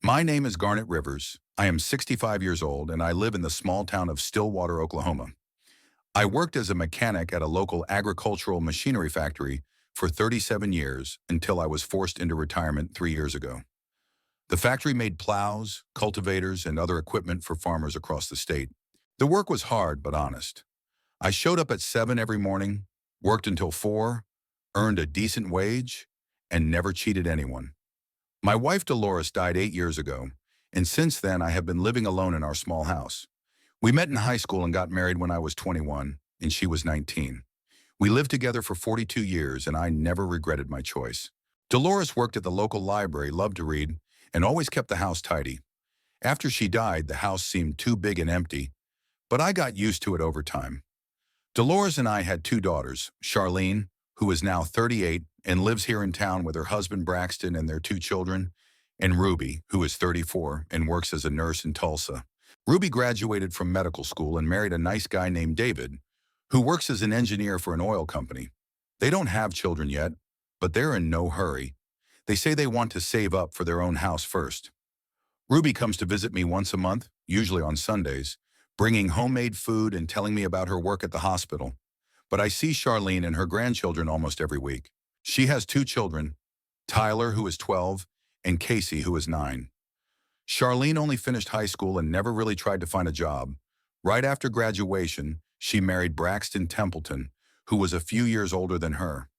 My name is Garnet Rivers. I am 65 years old and I live in the small town of Stillwater, Oklahoma. I worked as a mechanic at a local agricultural machinery factory for 37 years until I was forced into retirement 3 years ago. The factory made plows, cultivators, and other equipment for farmers across the state. The work was hard but honest. I showed up at 7 every morning, worked until 4, earned a decent wage, and never cheated anyone. My wife Dolores died 8 years ago, and since then I have been living alone in our small house. We met in high school and got married when I was 21 and she was 19. We lived together for 42 years and I never regretted my choice. Dolores worked at the local library, loved to read, and always kept the house tidy. After she died, the house seemed too big and empty, but I got used to it over time. Dolores and I had two daughters, Charlene, who is now 38 and lives here in town with her husband Braxton and their two children, and Ruby, who is 34 and works as a nurse in Tulsa. Ruby graduated from medical school and married a nice guy named David, who works as an engineer for an oil company. They don't have children yet, but they're in no hurry. They say they want to save up for their own house first. Ruby comes to visit me once a month, usually on Sundays, bringing homemade food and telling me about her work at the hospital. But I see Charlene and her grandchildren almost every week. She has two children, Tyler, who is 12, and Casey, who is 9. Charlene only finished high school and never really tried to find a job. Right after graduation, she married Braxton Templeton, who was a few years older than her.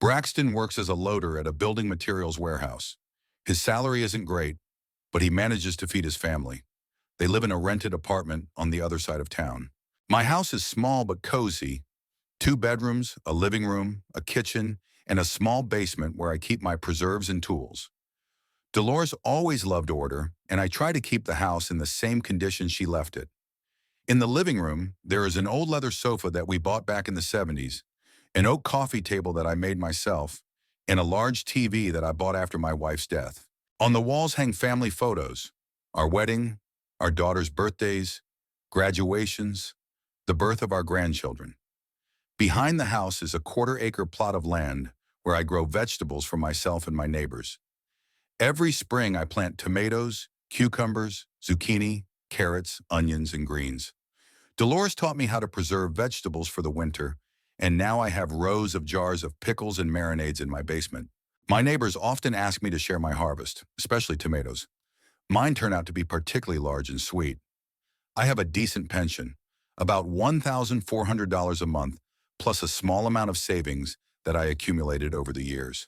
Braxton works as a loader at a building materials warehouse. His salary isn't great, but he manages to feed his family. They live in a rented apartment on the other side of town. My house is small but cozy. 2 bedrooms, a living room, a kitchen, and a small basement where I keep my preserves and tools. Dolores always loved order, and I try to keep the house in the same condition she left it. In the living room, there is an old leather sofa that we bought back in the 70s, an oak coffee table that I made myself, and a large TV that I bought after my wife's death. On the walls hang family photos, our wedding, our daughter's birthdays, graduations, the birth of our grandchildren. Behind the house is a 1/4-acre plot of land where I grow vegetables for myself and my neighbors. Every spring I plant tomatoes, cucumbers, zucchini, carrots, onions, and greens. Dolores taught me how to preserve vegetables for the winter, and now I have rows of jars of pickles and marinades in my basement. My neighbors often ask me to share my harvest, especially tomatoes. Mine turn out to be particularly large and sweet. I have a decent pension, about $1,400 a month, plus a small amount of savings that I accumulated over the years.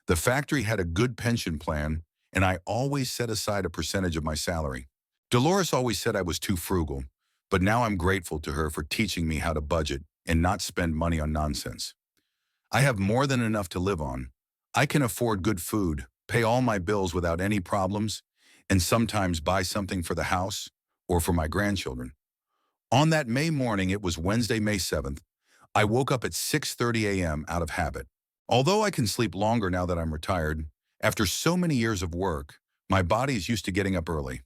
The factory had a good pension plan, and I always set aside a percentage of my salary. Dolores always said I was too frugal, but now I'm grateful to her for teaching me how to budget and not spend money on nonsense. I have more than enough to live on. I can afford good food, pay all my bills without any problems, and sometimes buy something for the house or for my grandchildren. On that May morning, it was Wednesday, May 7th, I woke up at 6:30 a.m. out of habit. Although I can sleep longer now that I'm retired, after so many years of work, my body is used to getting up early.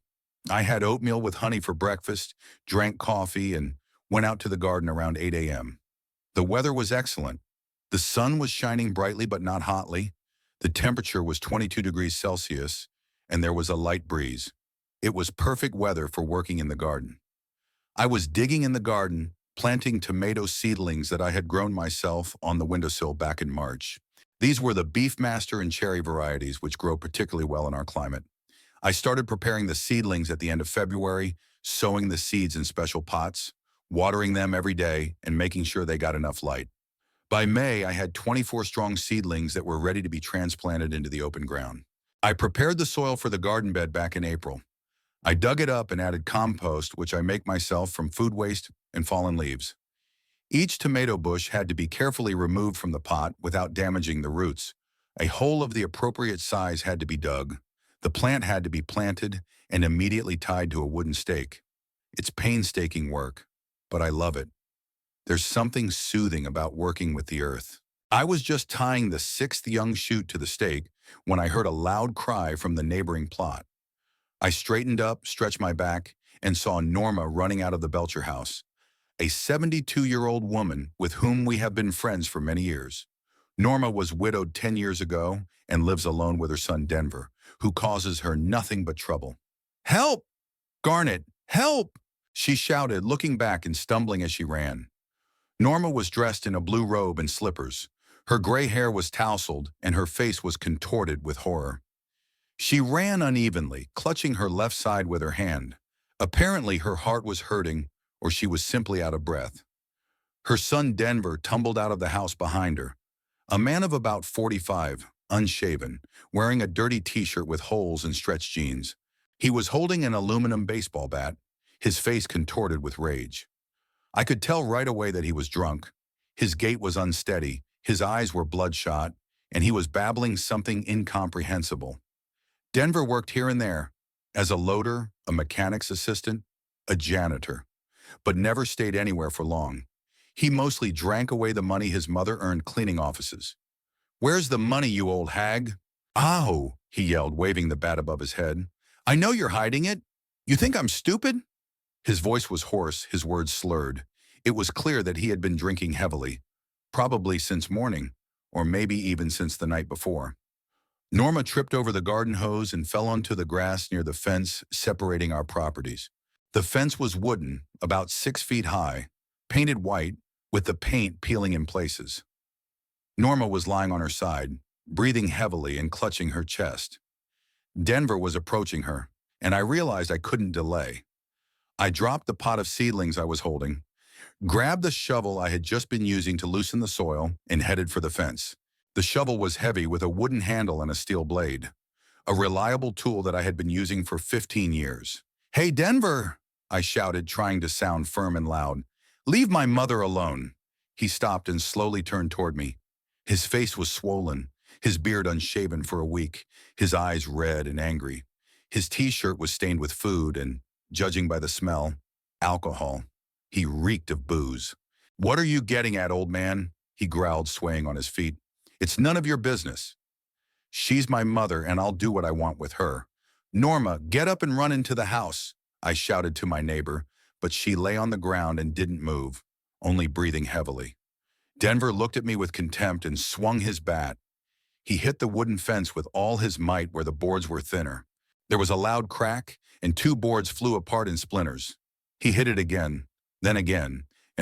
I had oatmeal with honey for breakfast, drank coffee, and went out to the garden around 8 a.m. The weather was excellent. The sun was shining brightly but not hotly. The temperature was 22 degrees Celsius, and there was a light breeze. It was perfect weather for working in the garden. I was digging in the garden, planting tomato seedlings that I had grown myself on the windowsill back in March. These were the Beefmaster and cherry varieties, which grow particularly well in our climate. I started preparing the seedlings at the end of February, sowing the seeds in special pots, watering them every day, and making sure they got enough light. By May, I had 24 strong seedlings that were ready to be transplanted into the open ground. I prepared the soil for the garden bed back in April. I dug it up and added compost, which I make myself from food waste and fallen leaves. Each tomato bush had to be carefully removed from the pot without damaging the roots. A hole of the appropriate size had to be dug. The plant had to be planted and immediately tied to a wooden stake. It's painstaking work, but I love it. There's something soothing about working with the earth. I was just tying the 6th young shoot to the stake when I heard a loud cry from the neighboring plot. I straightened up, stretched my back, and saw Norma running out of the Belcher house, a 72-year-old woman with whom we have been friends for many years. Norma was widowed 10 years ago and lives alone with her son Denver, who causes her nothing but trouble. Help! Garnet, help! She shouted, looking back and stumbling as she ran. Norma was dressed in a blue robe and slippers. Her gray hair was tousled and her face was contorted with horror. She ran unevenly, clutching her left side with her hand. Apparently her heart was hurting or she was simply out of breath. Her son Denver tumbled out of the house behind her. A man of about 45, unshaven, wearing a dirty t-shirt with holes and stretched jeans. He was holding an aluminum baseball bat, his face contorted with rage. I could tell right away that he was drunk. His gait was unsteady, his eyes were bloodshot, and he was babbling something incomprehensible. Denver worked here and there, as a loader, a mechanic's assistant, a janitor, but never stayed anywhere for long. He mostly drank away the money his mother earned cleaning offices. "Where's the money, you old hag?" "Ow!" he yelled, waving the bat above his head. "I know you're hiding it. You think I'm stupid?" His voice was hoarse, his words slurred. It was clear that he had been drinking heavily, probably since morning, or maybe even since the night before. Norma tripped over the garden hose and fell onto the grass near the fence separating our properties. The fence was wooden, about 6 feet high, painted white, with the paint peeling in places. Norma was lying on her side, breathing heavily and clutching her chest. Denver was approaching her, and I realized I couldn't delay. I dropped the pot of seedlings I was holding, grabbed the shovel I had just been using to loosen the soil, and headed for the fence. The shovel was heavy with a wooden handle and a steel blade, a reliable tool that I had been using for 15 years. "Hey, Denver!" I shouted, trying to sound firm and loud. "Leave my mother alone." He stopped and slowly turned toward me. His face was swollen, his beard unshaven for a week, his eyes red and angry. His t-shirt was stained with food and, judging by the smell, alcohol. He reeked of booze. "What are you getting at, old man?" he growled, swaying on his feet. "It's none of your business." "She's my mother, and I'll do what I want with her." "Norma, get up and run into the house," I shouted to my neighbor, but she lay on the ground and didn't move, only breathing heavily. Denver looked at me with contempt and swung his bat. He hit the wooden fence with all his might where the boards were thinner. There was a loud crack, and 2 boards flew apart in splinters. He hit it again, and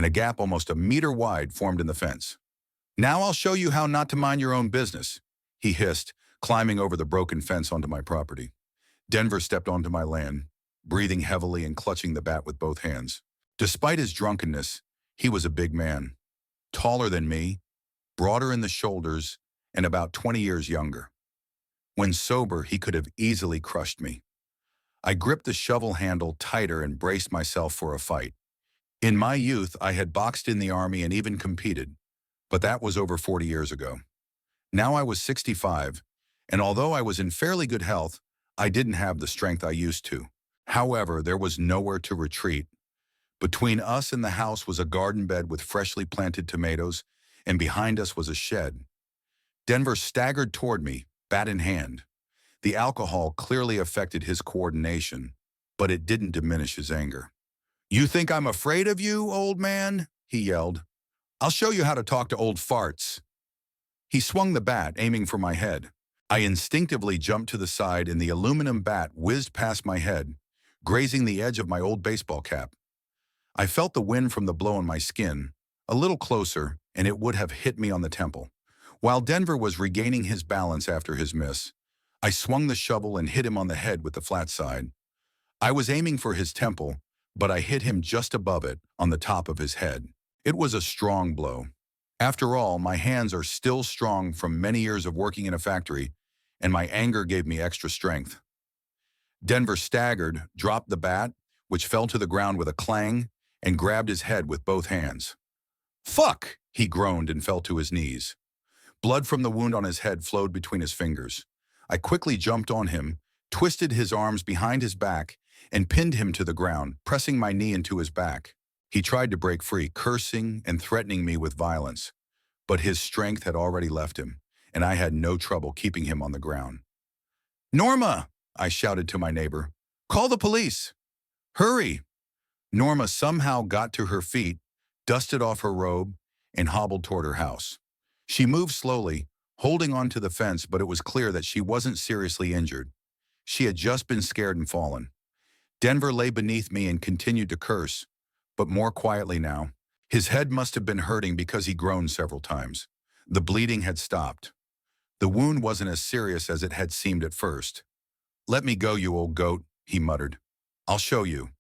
a gap almost a meter wide formed in the fence. "Now I'll show you how not to mind your own business," he hissed, climbing over the broken fence onto my property. Denver stepped onto my land, breathing heavily and clutching the bat with both hands. Despite his drunkenness, he was a big man, taller than me, broader in the shoulders, and about 20 years younger. When sober, he could have easily crushed me. I gripped the shovel handle tighter and braced myself for a fight. In my youth, I had boxed in the army and even competed, but that was over 40 years ago. Now I was 65, and although I was in fairly good health, I didn't have the strength I used to. However, there was nowhere to retreat. Between us and the house was a garden bed with freshly planted tomatoes, and behind us was a shed. Denver staggered toward me, bat in hand. The alcohol clearly affected his coordination, but it didn't diminish his anger. "You think I'm afraid of you, old man?" he yelled. "I'll show you how to talk to old farts." He swung the bat, aiming for my head. I instinctively jumped to the side and the aluminum bat whizzed past my head, grazing the edge of my old baseball cap. I felt the wind from the blow on my skin, a little closer, and it would have hit me on the temple. While Denver was regaining his balance after his miss, I swung the shovel and hit him on the head with the flat side. I was aiming for his temple, but I hit him just above it, on the top of his head. It was a strong blow. After all, my hands are still strong from many years of working in a factory, and my anger gave me extra strength. Denver staggered, dropped the bat, which fell to the ground with a clang, and grabbed his head with both hands. "Fuck!" he groaned and fell to his knees. Blood from the wound on his head flowed between his fingers. I quickly jumped on him, twisted his arms behind his back, and pinned him to the ground, pressing my knee into his back. He tried to break free, cursing and threatening me with violence, but his strength had already left him, and I had no trouble keeping him on the ground. "Norma!" I shouted to my neighbor. "Call the police! Hurry!" Norma somehow got to her feet, dusted off her robe, and hobbled toward her house. She moved slowly, holding onto the fence, but it was clear that she wasn't seriously injured. She had just been scared and fallen. Denver lay beneath me and continued to curse, but more quietly now. His head must have been hurting because he groaned several times. The bleeding had stopped. The wound wasn't as serious as it had seemed at first. "Let me go, you old goat," he muttered. "I'll show you."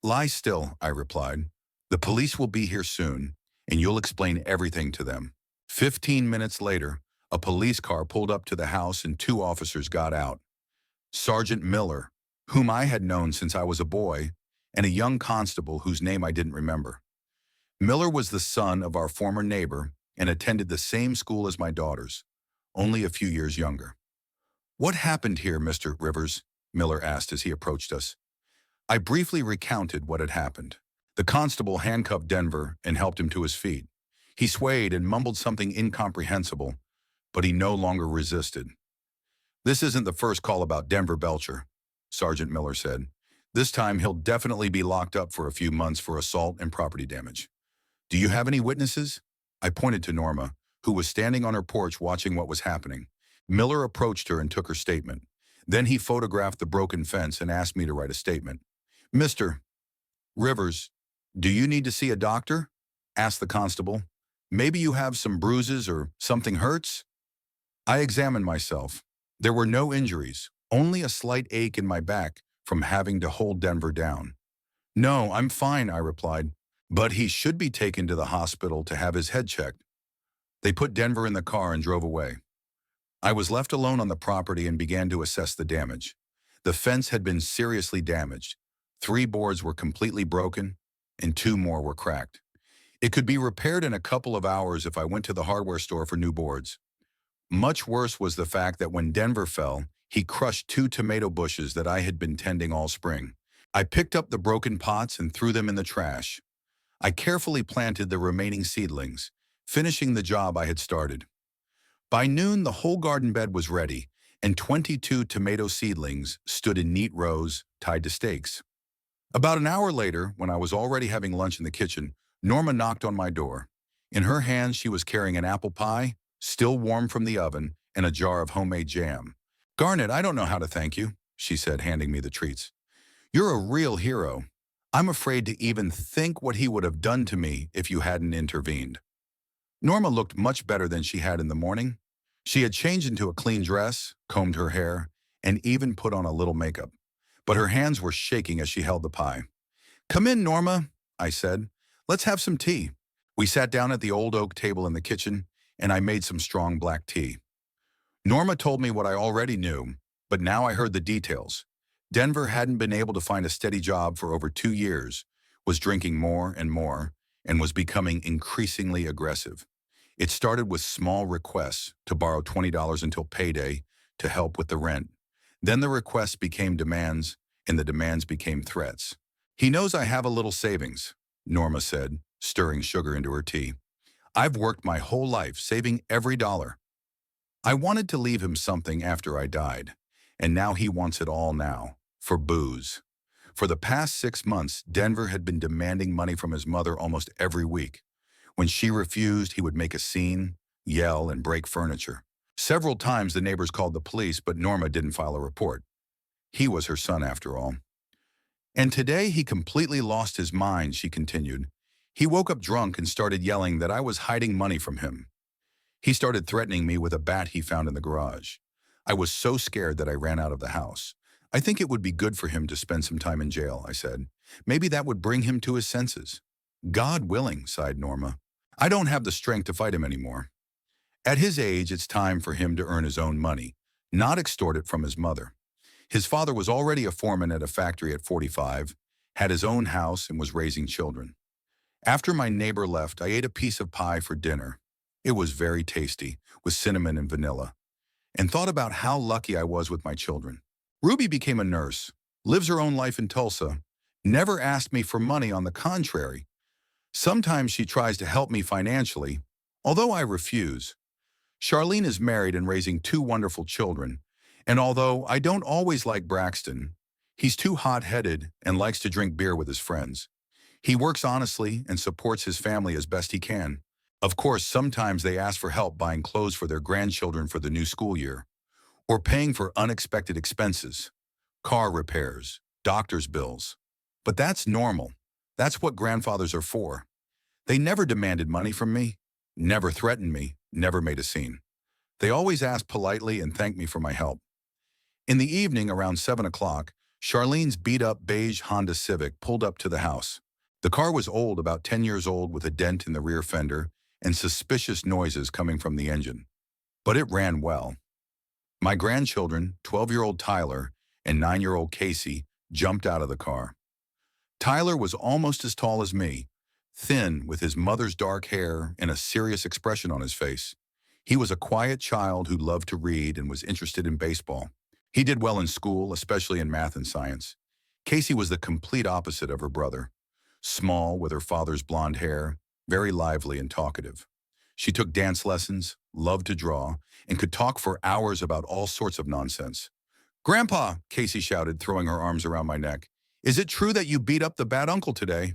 "Lie still," I replied. "The police will be here soon, and you'll explain everything to them." 15 minutes later, a police car pulled up to the house and two officers got out. Sergeant Miller, whom I had known since I was a boy, and a young constable whose name I didn't remember. Miller was the son of our former neighbor and attended the same school as my daughters, only a few years younger. "What happened here, Mr. Rivers?" Miller asked as he approached us. I briefly recounted what had happened. The constable handcuffed Denver and helped him to his feet. He swayed and mumbled something incomprehensible, but he no longer resisted. "This isn't the first call about Denver Belcher," Sergeant Miller said. "This time he'll definitely be locked up for a few months for assault and property damage. Do you have any witnesses?" I pointed to Norma, who was standing on her porch watching what was happening. Miller approached her and took her statement. Then he photographed the broken fence and asked me to write a statement. "Mr. Rivers, do you need to see a doctor?" asked the constable. "Maybe you have some bruises or something hurts?" I examined myself. There were no injuries, only a slight ache in my back from having to hold Denver down. "No, I'm fine," I replied, "but he should be taken to the hospital to have his head checked." They put Denver in the car and drove away. I was left alone on the property and began to assess the damage. The fence had been seriously damaged. 3 boards were completely broken, and 2 more were cracked. It could be repaired in a couple of hours if I went to the hardware store for new boards. Much worse was the fact that when Denver fell, he crushed 2 tomato bushes that I had been tending all spring. I picked up the broken pots and threw them in the trash. I carefully planted the remaining seedlings, finishing the job I had started. By noon, the whole garden bed was ready, and 22 tomato seedlings stood in neat rows, tied to stakes. About an hour later, when I was already having lunch in the kitchen, Norma knocked on my door. In her hands, she was carrying an apple pie, still warm from the oven, and a jar of homemade jam. "Garnet, I don't know how to thank you," she said, handing me the treats. "You're a real hero. I'm afraid to even think what he would have done to me if you hadn't intervened." Norma looked much better than she had in the morning. She had changed into a clean dress, combed her hair, and even put on a little makeup. But her hands were shaking as she held the pie. "Come in, Norma," I said. "Let's have some tea." We sat down at the old oak table in the kitchen, and I made some strong black tea. Norma told me what I already knew, but now I heard the details. Denver hadn't been able to find a steady job for over 2 years, was drinking more, and was becoming increasingly aggressive. It started with small requests to borrow $20 until payday to help with the rent. Then the requests became demands, and the demands became threats. "He knows I have a little savings," Norma said, stirring sugar into her tea. "I've worked my whole life, saving every dollar. I wanted to leave him something after I died, and now he wants it all now, for booze." For the past 6 months, Denver had been demanding money from his mother almost every week. When she refused, he would make a scene, yell, and break furniture. Several times the neighbors called the police, but Norma didn't file a report. He was her son after all. "And today he completely lost his mind," she continued. "He woke up drunk and started yelling that I was hiding money from him. He started threatening me with a bat he found in the garage. I was so scared that I ran out of the house. I think it would be good for him to spend some time in jail," I said. "Maybe that would bring him to his senses." "God willing," sighed Norma. "I don't have the strength to fight him anymore. At his age, it's time for him to earn his own money, not extort it from his mother. His father was already a foreman at a factory at 45, had his own house, and was raising children. After my neighbor left, I ate a piece of pie for dinner. It was very tasty, with cinnamon and vanilla, and thought about how lucky I was with my children. Ruby became a nurse, lives her own life in Tulsa, never asked me for money, on the contrary. Sometimes she tries to help me financially, although I refuse. Charlene is married and raising 2 wonderful children, and although I don't always like Braxton, he's too hot-headed and likes to drink beer with his friends. He works honestly and supports his family as best he can. Of course, sometimes they ask for help buying clothes for their grandchildren for the new school year, or paying for unexpected expenses. car repairs, doctor's bills. But that's normal. That's what grandfathers are for. They never demanded money from me, never threatened me, never made a scene. They always asked politely and thanked me for my help. In the evening, around 7 o'clock, Charlene's beat-up beige Honda Civic pulled up to the house. The car was old, about 10 years old, with a dent in the rear fender and suspicious noises coming from the engine. But it ran well. My grandchildren, 12-year-old Tyler and 9-year-old Casey, jumped out of the car. Tyler was almost as tall as me, thin with his mother's dark hair and a serious expression on his face. He was a quiet child who loved to read and was interested in baseball. He did well in school, especially in math and science. Casey was the complete opposite of her brother. Small, with her father's blonde hair, very lively and talkative. She took dance lessons, loved to draw, and could talk for hours about all sorts of nonsense. "Grandpa," Casey shouted, throwing her arms around my neck, "is it true that you beat up the bad uncle today?"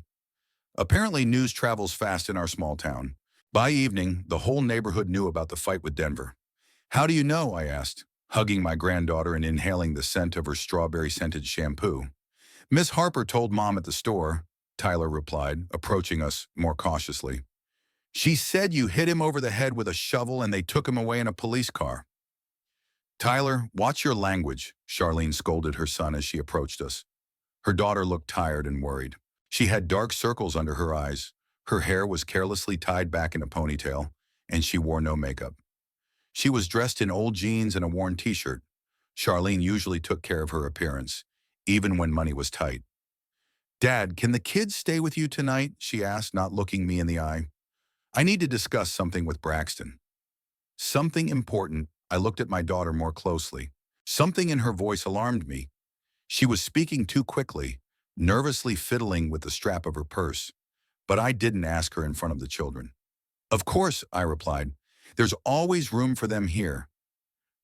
Apparently, news travels fast in our small town. By evening, the whole neighborhood knew about the fight with Denver. "How do you know?" I asked, hugging my granddaughter and inhaling the scent of her strawberry-scented shampoo. "Miss Harper told Mom at the store," Tyler replied, approaching us more cautiously. "She said you hit him over the head with a shovel and they took him away in a police car." "Tyler, watch your language," Charlene scolded her son as she approached us. Her daughter looked tired and worried. She had dark circles under her eyes. Her hair was carelessly tied back in a ponytail, and she wore no makeup. She was dressed in old jeans and a worn t-shirt. Charlene usually took care of her appearance, even when money was tight. "Dad, can the kids stay with you tonight?" she asked, not looking me in the eye. "I need to discuss something with Braxton." Something important. I looked at my daughter more closely. Something in her voice alarmed me. She was speaking too quickly, nervously fiddling with the strap of her purse. But I didn't ask her in front of the children. "Of course," I replied. "There's always room for them here."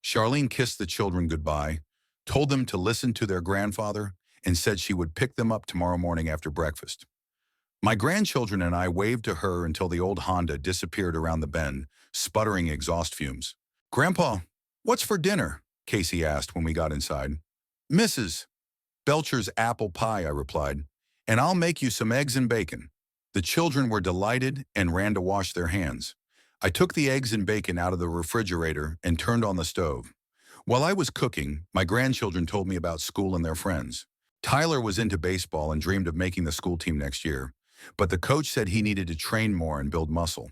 Charlene kissed the children goodbye, told them to listen to their grandfather, and said she would pick them up tomorrow morning after breakfast. My grandchildren and I waved to her until the old Honda disappeared around the bend, sputtering exhaust fumes. "Grandpa, what's for dinner?" Casey asked when we got inside. "Mrs. Belcher's apple pie," I replied, "and I'll make you some eggs and bacon." The children were delighted and ran to wash their hands. I took the eggs and bacon out of the refrigerator and turned on the stove. While I was cooking, my grandchildren told me about school and their friends. Tyler was into baseball and dreamed of making the school team next year, but the coach said he needed to train more and build muscle.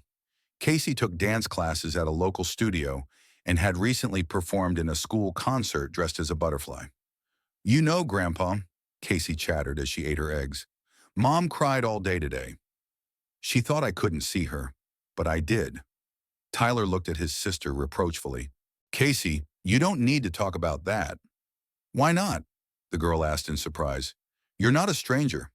Casey took dance classes at a local studio and had recently performed in a school concert dressed as a butterfly. "You know, Grandpa," Casey chattered as she ate her eggs, "Mom cried all day today." She thought I couldn't see her, but I did. Tyler looked at his sister reproachfully. "Casey, you don't need to talk about that." "Why not?" the girl asked in surprise. "You're not a stranger."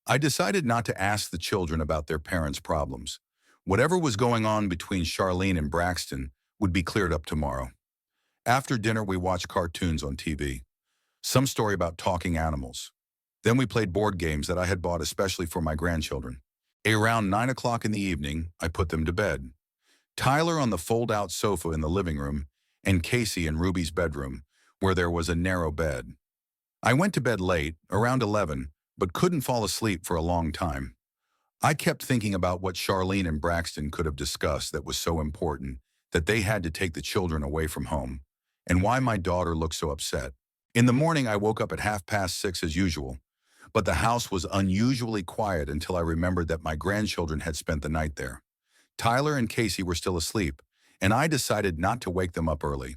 I decided not to ask the children about their parents' problems. Whatever was going on between Charlene and Braxton would be cleared up tomorrow. After dinner, we watched cartoons on TV. Some story about talking animals. Then we played board games that I had bought especially for my grandchildren. Around 9 o'clock in the evening, I put them to bed. Tyler on the fold-out sofa in the living room, and Casey in Ruby's bedroom, where there was a narrow bed. I went to bed late, around 11, but couldn't fall asleep for a long time. I kept thinking about what Charlene and Braxton could have discussed that was so important that they had to take the children away from home, and why my daughter looked so upset. In the morning, I woke up at 6:30 as usual, but the house was unusually quiet until I remembered that my grandchildren had spent the night there. Tyler and Casey were still asleep, and I decided not to wake them up early.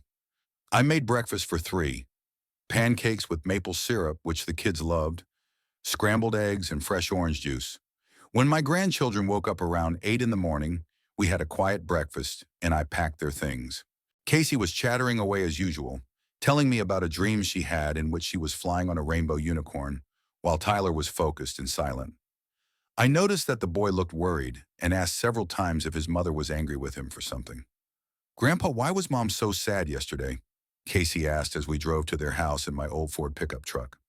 I made breakfast for 3, pancakes with maple syrup, which the kids loved, scrambled eggs, and fresh orange juice. When my grandchildren woke up around 8 in the morning, we had a quiet breakfast, and I packed their things. Casey was chattering away as usual, telling me about a dream she had in which she was flying on a rainbow unicorn, while Tyler was focused and silent. I noticed that the boy looked worried and asked several times if his mother was angry with him for something. "Grandpa, why was Mom so sad yesterday?" Casey asked as we drove to their house in my old Ford pickup truck.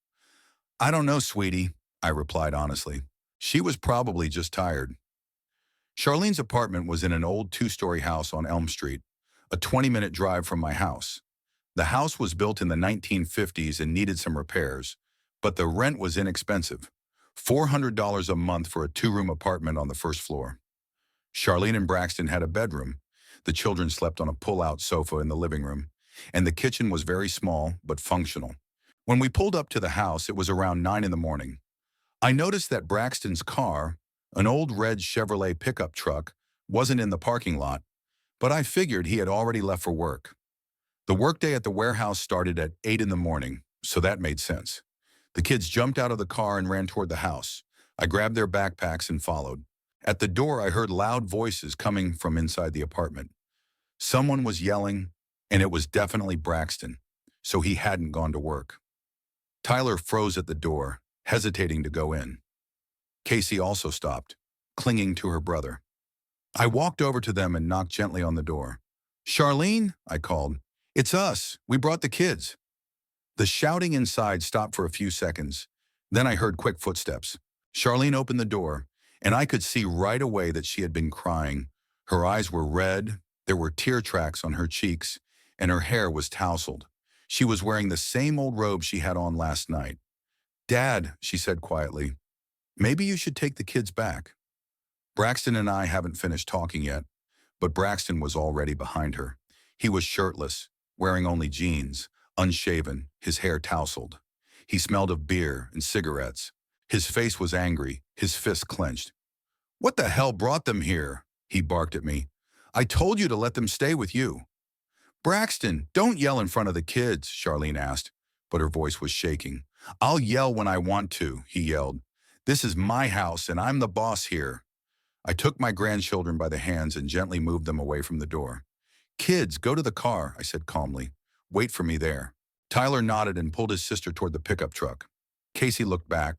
"I don't know, sweetie," I replied honestly. "She was probably just tired." Charlene's apartment was in an old 2-story house on Elm Street, a 20-minute drive from my house. The house was built in the 1950s and needed some repairs, but the rent was inexpensive. $400 a month for a two-room apartment on the first floor. Charlene and Braxton had a bedroom. The children slept on a pull-out sofa in the living room, and the kitchen was very small but functional. When we pulled up to the house, it was around 9 in the morning. I noticed that Braxton's car, an old red Chevrolet pickup truck, wasn't in the parking lot, but I figured he had already left for work. The workday at the warehouse started at 8 in the morning, so that made sense. The kids jumped out of the car and ran toward the house. I grabbed their backpacks and followed. At the door, I heard loud voices coming from inside the apartment. Someone was yelling, and it was definitely Braxton, so he hadn't gone to work. Tyler froze at the door, hesitating to go in. Casey also stopped, clinging to her brother. I walked over to them and knocked gently on the door. "Charlene," I called. "It's us. We brought the kids." The shouting inside stopped for a few seconds. Then I heard quick footsteps. Charlene opened the door, and I could see right away that she had been crying. Her eyes were red, there were tear tracks on her cheeks, and her hair was tousled. She was wearing the same old robe she had on last night. "Dad," she said quietly, "maybe you should take the kids back." Braxton and I haven't finished talking yet, but Braxton was already behind her. He was shirtless, wearing only jeans, unshaven, his hair tousled. He smelled of beer and cigarettes. His face was angry, his fists clenched. "What the hell brought them here?" he barked at me. "I told you to let them stay with you." "Braxton, don't yell in front of the kids," Charlene asked, but her voice was shaking. "I'll yell when I want to," he yelled. "This is my house and I'm the boss here." I took my grandchildren by the hands and gently moved them away from the door. "Kids, go to the car," I said calmly. "Wait for me there." Tyler nodded and pulled his sister toward the pickup truck. Casey looked back,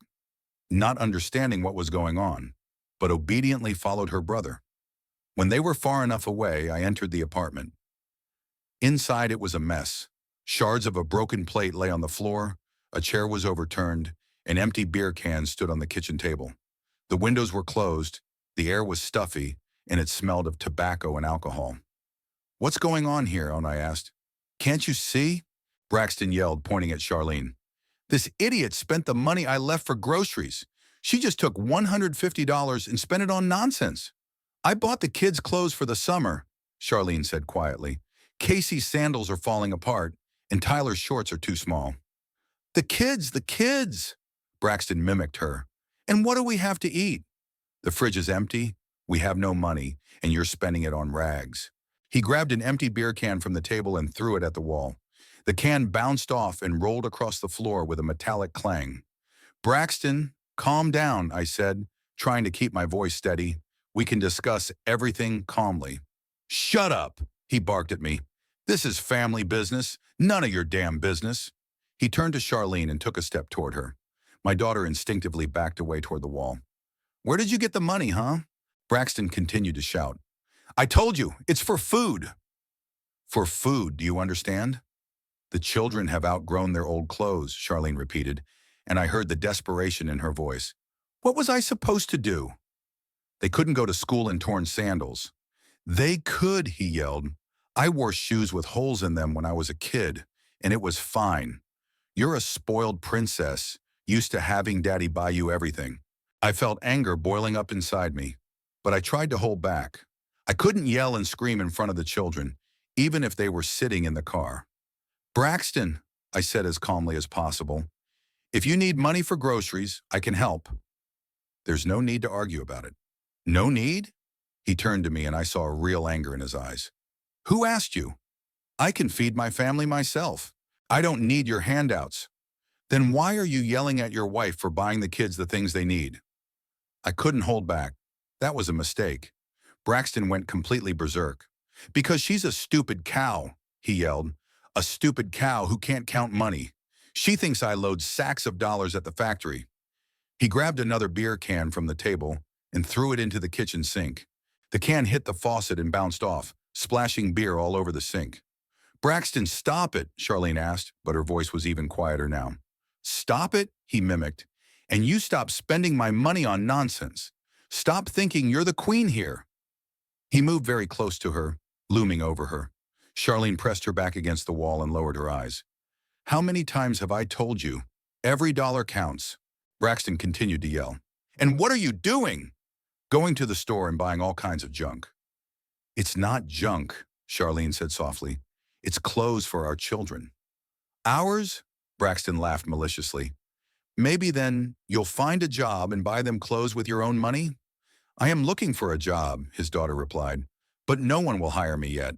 not understanding what was going on, but obediently followed her brother. When they were far enough away, I entered the apartment. Inside, it was a mess. Shards of a broken plate lay on the floor, a chair was overturned, an empty beer can stood on the kitchen table. The windows were closed, the air was stuffy, and it smelled of tobacco and alcohol. "What's going on here?" I asked. "Can't you see?" Braxton yelled, pointing at Charlene. "This idiot spent the money I left for groceries. She just took $150 and spent it on nonsense." "I bought the kids' clothes for the summer," Charlene said quietly. "Casey's sandals are falling apart, and Tyler's shorts are too small." The kids," Braxton mimicked her. "And what do we have to eat?" "The fridge is empty, we have no money, and you're spending it on rags." He grabbed an empty beer can from the table and threw it at the wall. The can bounced off and rolled across the floor with a metallic clang. "Braxton, calm down," I said, trying to keep my voice steady. "We can discuss everything calmly." "Shut up," he barked at me. "This is family business, none of your damn business." He turned to Charlene and took a step toward her. My daughter instinctively backed away toward the wall. "Where did you get the money, huh?" Braxton continued to shout. "I told you, it's for food." "For food, do you understand?" "The children have outgrown their old clothes," Charlene repeated, and I heard the desperation in her voice. "What was I supposed to do?" "They couldn't go to school in torn sandals." "They could," he yelled. "I wore shoes with holes in them when I was a kid, and it was fine. You're a spoiled princess, used to having daddy buy you everything." I felt anger boiling up inside me, but I tried to hold back. I couldn't yell and scream in front of the children, even if they were sitting in the car. "Braxton," I said as calmly as possible, "if you need money for groceries, I can help." There's no need to argue about it. "No need?" He turned to me and I saw real anger in his eyes. "Who asked you? I can feed my family myself. I don't need your handouts." "Then why are you yelling at your wife for buying the kids the things they need?" I couldn't hold back. That was a mistake. Braxton went completely berserk. "Because she's a stupid cow," he yelled. "A stupid cow who can't count money. She thinks I load sacks of dollars at the factory." He grabbed another beer can from the table and threw it into the kitchen sink. The can hit the faucet and bounced off, splashing beer all over the sink. "Braxton, stop it," Charlene asked, but her voice was even quieter now. "Stop it?" he mimicked. "And you stop spending my money on nonsense. Stop thinking you're the queen here." He moved very close to her, looming over her. Charlene pressed her back against the wall and lowered her eyes. How many times have I told you? Every dollar counts. Braxton continued to yell. And what are you doing? Going to the store and buying all kinds of junk. It's not junk, Charlene said softly. It's clothes for our children. Ours? Braxton laughed maliciously. Maybe then you'll find a job and buy them clothes with your own money? I am looking for a job, his daughter replied, but no one will hire me yet.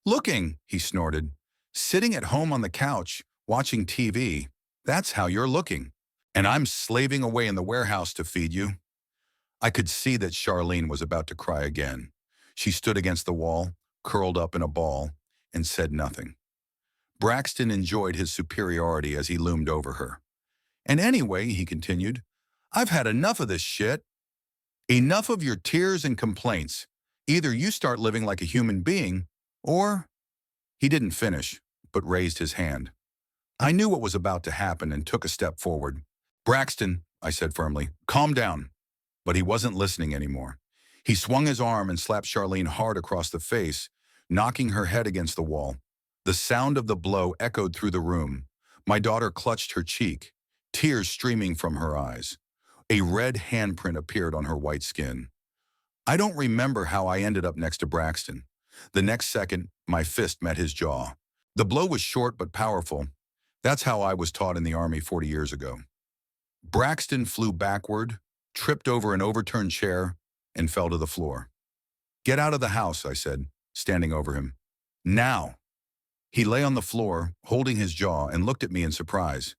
Looking, he snorted. Sitting at home on the couch, watching TV. That's how you're looking. And I'm slaving away in the warehouse to feed you. I could see that Charlene was about to cry again. She stood against the wall, curled up in a ball, and said nothing. Braxton enjoyed his superiority as he loomed over her. And anyway, he continued, I've had enough of this shit. Enough of your tears and complaints. Either you start living like a human being, or... He didn't finish, but raised his hand. I knew what was about to happen and took a step forward. Braxton, I said firmly, calm down. But he wasn't listening anymore. He swung his arm and slapped Charlene hard across the face, knocking her head against the wall. The sound of the blow echoed through the room. My daughter clutched her cheek, tears streaming from her eyes. A red handprint appeared on her white skin. I don't remember how I ended up next to Braxton. The next second, my fist met his jaw. The blow was short but powerful. That's how I was taught in the Army 40 years ago. Braxton flew backward, tripped over an overturned chair, and fell to the floor. Get out of the house, I said, standing over him. Now. He lay on the floor, holding his jaw, and looked at me in surprise.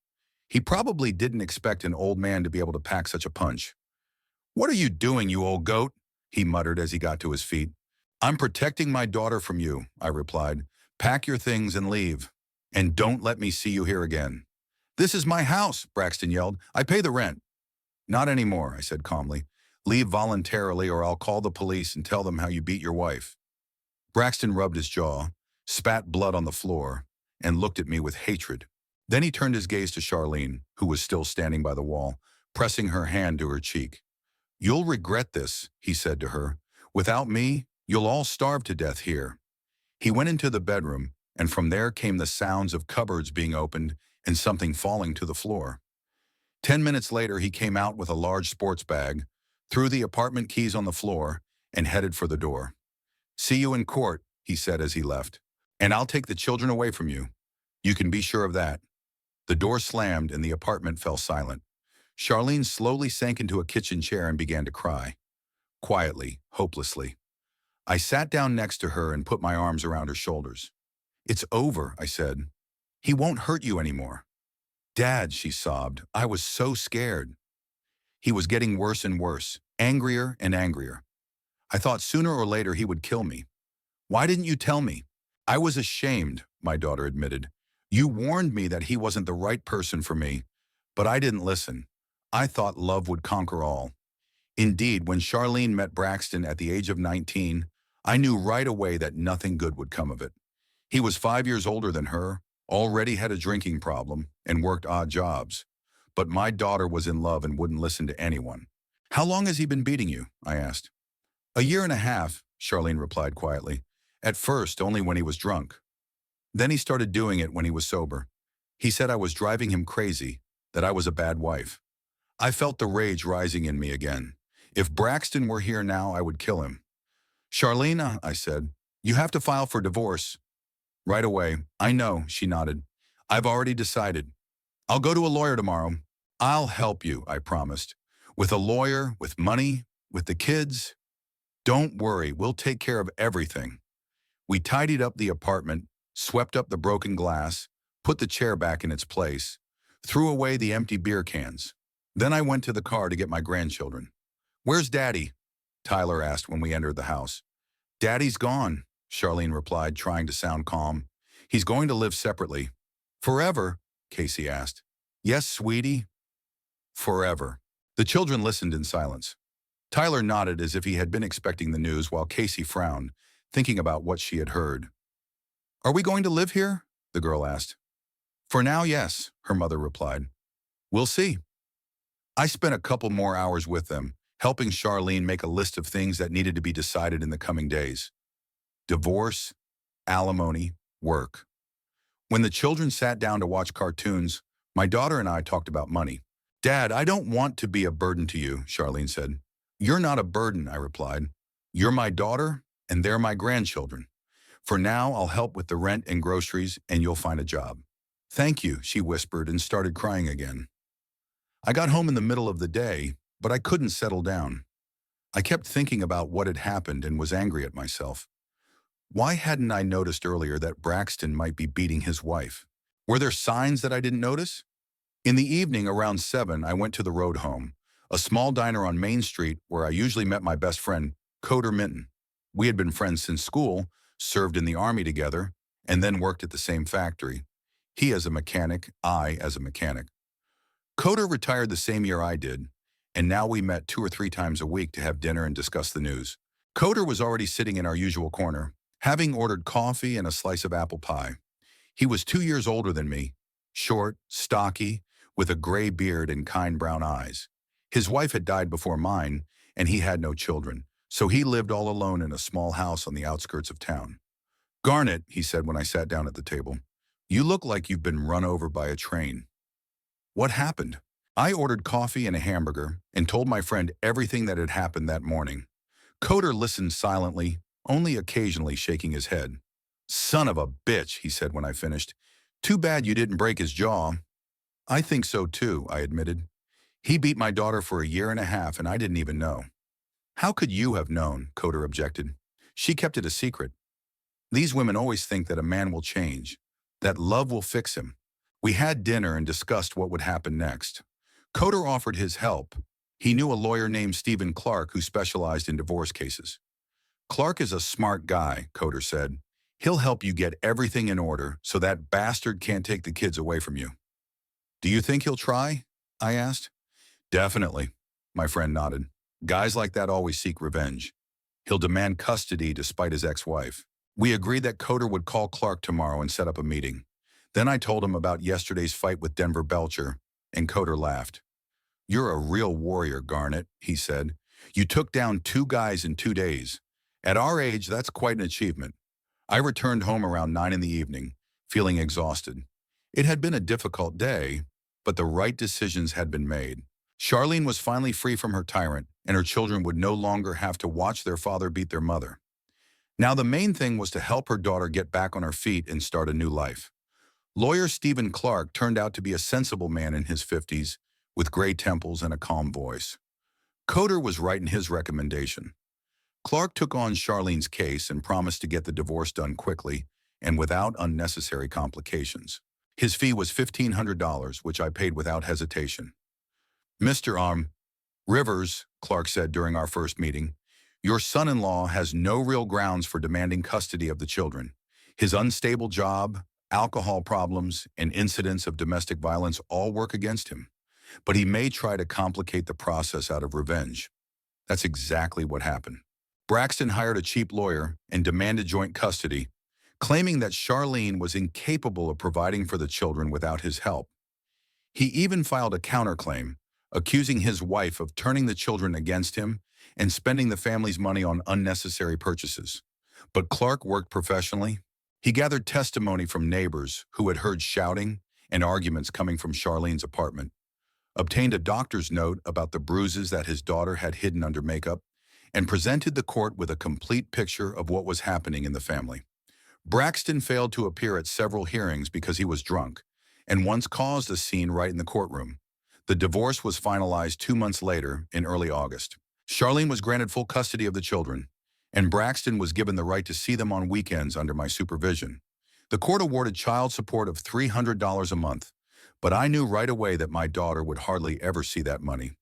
He probably didn't expect an old man to be able to pack such a punch. What are you doing, you old goat? He muttered as he got to his feet. I'm protecting my daughter from you, I replied. Pack your things and leave. And don't let me see you here again. This is my house, Braxton yelled. I pay the rent. Not anymore, I said calmly. Leave voluntarily or I'll call the police and tell them how you beat your wife. Braxton rubbed his jaw, spat blood on the floor, and looked at me with hatred. Then he turned his gaze to Charlene, who was still standing by the wall, pressing her hand to her cheek. You'll regret this, he said to her. Without me, you'll all starve to death here. He went into the bedroom, and from there came the sounds of cupboards being opened and something falling to the floor. 10 minutes later, he came out with a large sports bag, threw the apartment keys on the floor, and headed for the door. See you in court, he said as he left. And I'll take the children away from you. You can be sure of that. The door slammed and the apartment fell silent. Charlene slowly sank into a kitchen chair and began to cry. Quietly, hopelessly. I sat down next to her and put my arms around her shoulders. It's over, I said. He won't hurt you anymore. Dad, she sobbed, I was so scared. He was getting worse and worse, angrier and angrier. I thought sooner or later he would kill me. Why didn't you tell me? I was ashamed, my daughter admitted. You warned me that he wasn't the right person for me, but I didn't listen. I thought love would conquer all. Indeed, when Charlene met Braxton at the age of 19, I knew right away that nothing good would come of it. He was 5 years older than her, already had a drinking problem, and worked odd jobs. But my daughter was in love and wouldn't listen to anyone. How long has he been beating you? I asked. 1.5 years, Charlene replied quietly. At first, only when he was drunk. Then he started doing it when he was sober. He said I was driving him crazy, that I was a bad wife. I felt the rage rising in me again. If Braxton were here now, I would kill him. Charlene, I said, you have to file for divorce. Right away. I know, she nodded. I've already decided. I'll go to a lawyer tomorrow. I'll help you, I promised. With a lawyer, with money, with the kids. Don't worry, we'll take care of everything. We tidied up the apartment, swept up the broken glass, put the chair back in its place, threw away the empty beer cans. Then I went to the car to get my grandchildren. Where's Daddy? Tyler asked when we entered the house. Daddy's gone, Charlene replied, trying to sound calm. He's going to live separately. Forever? Casey asked. Yes, sweetie. Forever. The children listened in silence. Tyler nodded as if he had been expecting the news, while Casey frowned, thinking about what she had heard. Are we going to live here? The girl asked. For now, yes, her mother replied. We'll see. I spent a couple more hours with them, helping Charlene make a list of things that needed to be decided in the coming days. Divorce, alimony, work. When the children sat down to watch cartoons, my daughter and I talked about money. Dad, I don't want to be a burden to you, Charlene said. You're not a burden, I replied. You're my daughter, and they're my grandchildren. For now, I'll help with the rent and groceries, and you'll find a job. Thank you, she whispered and started crying again. I got home in the middle of the day, but I couldn't settle down. I kept thinking about what had happened and was angry at myself. Why hadn't I noticed earlier that Braxton might be beating his wife? Were there signs that I didn't notice? In the evening, around 7, I went to the road home, a small diner on Main Street where I usually met my best friend, Coder Minton. We had been friends since school, served in the Army together, and then worked at the same factory. He as a mechanic, I as a mechanic. Coder retired the same year I did, and now we met 2 or 3 times a week to have dinner and discuss the news. Coder was already sitting in our usual corner, having ordered coffee and a slice of apple pie. He was 2 years older than me, short, stocky, with a gray beard and kind brown eyes. His wife had died before mine, and he had no children, so he lived all alone in a small house on the outskirts of town. Garnet, he said when I sat down at the table, you look like you've been run over by a train. What happened? I ordered coffee and a hamburger and told my friend everything that had happened that morning. Coder listened silently, only occasionally shaking his head. Son of a bitch, he said when I finished. Too bad you didn't break his jaw. I think so too, I admitted. He beat my daughter for 1.5 years and I didn't even know. How could you have known? Coder objected. She kept it a secret. These women always think that a man will change, that love will fix him. We had dinner and discussed what would happen next. Coder offered his help. He knew a lawyer named Stephen Clark who specialized in divorce cases. Clark is a smart guy, Coder said. He'll help you get everything in order so that bastard can't take the kids away from you. Do you think he'll try? I asked. Definitely, my friend nodded. Guys like that always seek revenge. He'll demand custody despite his ex-wife. We agreed that Coder would call Clark tomorrow and set up a meeting. Then I told him about yesterday's fight with Denver Belcher, and Coder laughed. You're a real warrior, Garnet, he said. You took down 2 guys in 2 days. At our age, that's quite an achievement. I returned home around 9 in the evening, feeling exhausted. It had been a difficult day, but the right decisions had been made. Charlene was finally free from her tyrant, and her children would no longer have to watch their father beat their mother. Now the main thing was to help her daughter get back on her feet and start a new life. Lawyer Stephen Clark turned out to be a sensible man in his 50s, with gray temples and a calm voice. Coder was right in his recommendation. Clark took on Charlene's case and promised to get the divorce done quickly and without unnecessary complications. His fee was $1,500, which I paid without hesitation. Mr. Rivers, Clark said during our first meeting, your son-in-law has no real grounds for demanding custody of the children. His unstable job, alcohol problems, and incidents of domestic violence all work against him. But he may try to complicate the process out of revenge. That's exactly what happened. Braxton hired a cheap lawyer and demanded joint custody, claiming that Charlene was incapable of providing for the children without his help. He even filed a counterclaim, accusing his wife of turning the children against him and spending the family's money on unnecessary purchases. But Clark worked professionally. He gathered testimony from neighbors who had heard shouting and arguments coming from Charlene's apartment, obtained a doctor's note about the bruises that his daughter had hidden under makeup, and presented the court with a complete picture of what was happening in the family. Braxton failed to appear at several hearings because he was drunk, and once caused a scene right in the courtroom. The divorce was finalized 2 months later, in early August. Charlene was granted full custody of the children, and Braxton was given the right to see them on weekends under my supervision. The court awarded child support of $300 a month, but I knew right away that my daughter would hardly ever see that money.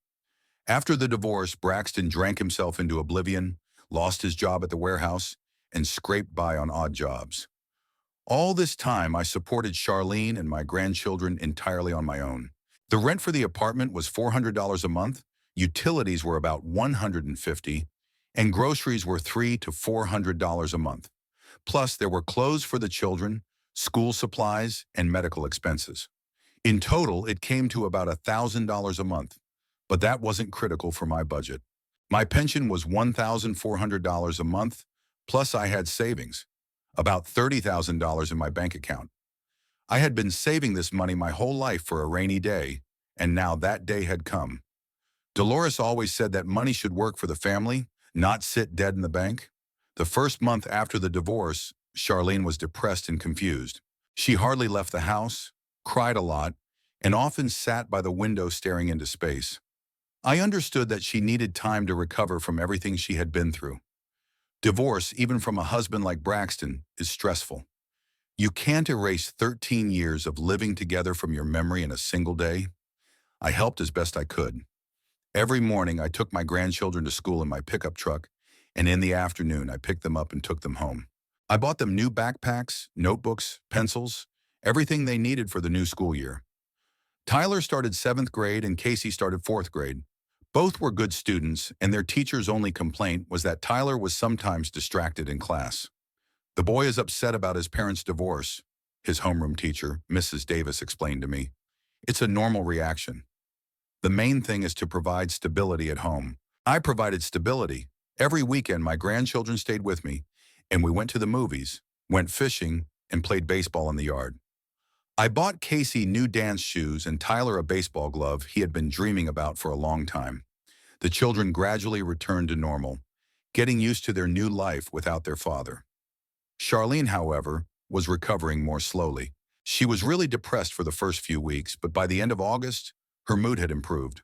After the divorce, Braxton drank himself into oblivion, lost his job at the warehouse, and scraped by on odd jobs. All this time, I supported Charlene and my grandchildren entirely on my own. The rent for the apartment was $400 a month, utilities were about $150, and groceries were $300 to $400 a month. Plus, there were clothes for the children, school supplies, and medical expenses. In total, it came to about $1,000 a month, but that wasn't critical for my budget. My pension was $1,400 a month, plus I had savings. about $30,000 in my bank account. I had been saving this money my whole life for a rainy day, and now that day had come. Dolores always said that money should work for the family, not sit dead in the bank. The first month after the divorce, Charlene was depressed and confused. She hardly left the house, cried a lot, and often sat by the window staring into space. I understood that she needed time to recover from everything she had been through. Divorce, even from a husband like Braxton, is stressful. You can't erase 13 years of living together from your memory in a single day. I helped as best I could. Every morning, I took my grandchildren to school in my pickup truck, and in the afternoon, I picked them up and took them home. I bought them new backpacks, notebooks, pencils, everything they needed for the new school year. Tyler started 7th grade and Casey started 4th grade. Both were good students, and their teacher's only complaint was that Tyler was sometimes distracted in class. The boy is upset about his parents' divorce, his homeroom teacher, Mrs. Davis, explained to me. It's a normal reaction. The main thing is to provide stability at home. I provided stability. Every weekend, my grandchildren stayed with me, and we went to the movies, went fishing, and played baseball in the yard. I bought Casey new dance shoes and Tyler a baseball glove he had been dreaming about for a long time. The children gradually returned to normal, getting used to their new life without their father. Charlene, however, was recovering more slowly. She was really depressed for the first few weeks, but by the end of August, her mood had improved.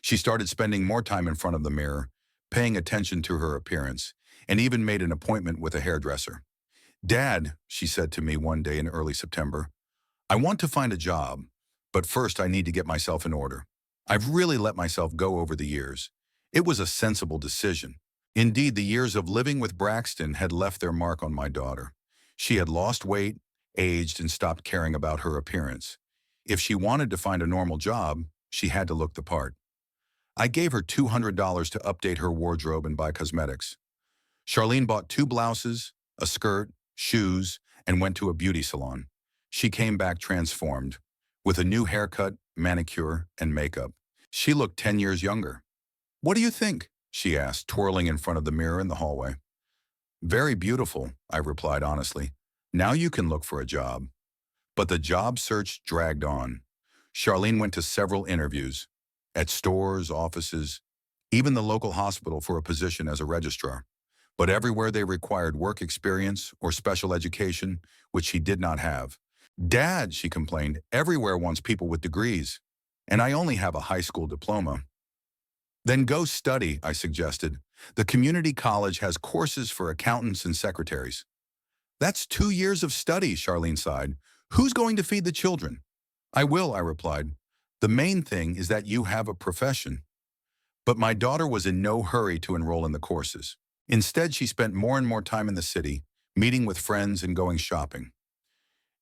She started spending more time in front of the mirror, paying attention to her appearance, and even made an appointment with a hairdresser. "Dad," she said to me one day in early September, "I want to find a job, but first I need to get myself in order. I've really let myself go over the years. It was a sensible decision. Indeed, the years of living with Braxton had left their mark on my daughter. She had lost weight, aged, and stopped caring about her appearance. If she wanted to find a normal job, she had to look the part. I gave her $200 to update her wardrobe and buy cosmetics. Charlene bought 2 blouses, a skirt, shoes, and went to a beauty salon. She came back transformed, with a new haircut, manicure, and makeup. She looked 10 years younger. "What do you think?" she asked, twirling in front of the mirror in the hallway. "Very beautiful," I replied honestly. "Now you can look for a job." But the job search dragged on. Charlene went to several interviews, at stores, offices, even the local hospital for a position as a registrar. But everywhere they required work experience or special education, which she did not have. "Dad," she complained, "everywhere wants people with degrees, and I only have a high school diploma." "Then go study," I suggested. "The community college has courses for accountants and secretaries." "That's 2 years of study," Charlene sighed. "Who's going to feed the children?" "I will," I replied. "The main thing is that you have a profession." But my daughter was in no hurry to enroll in the courses. Instead, she spent more and more time in the city, meeting with friends and going shopping.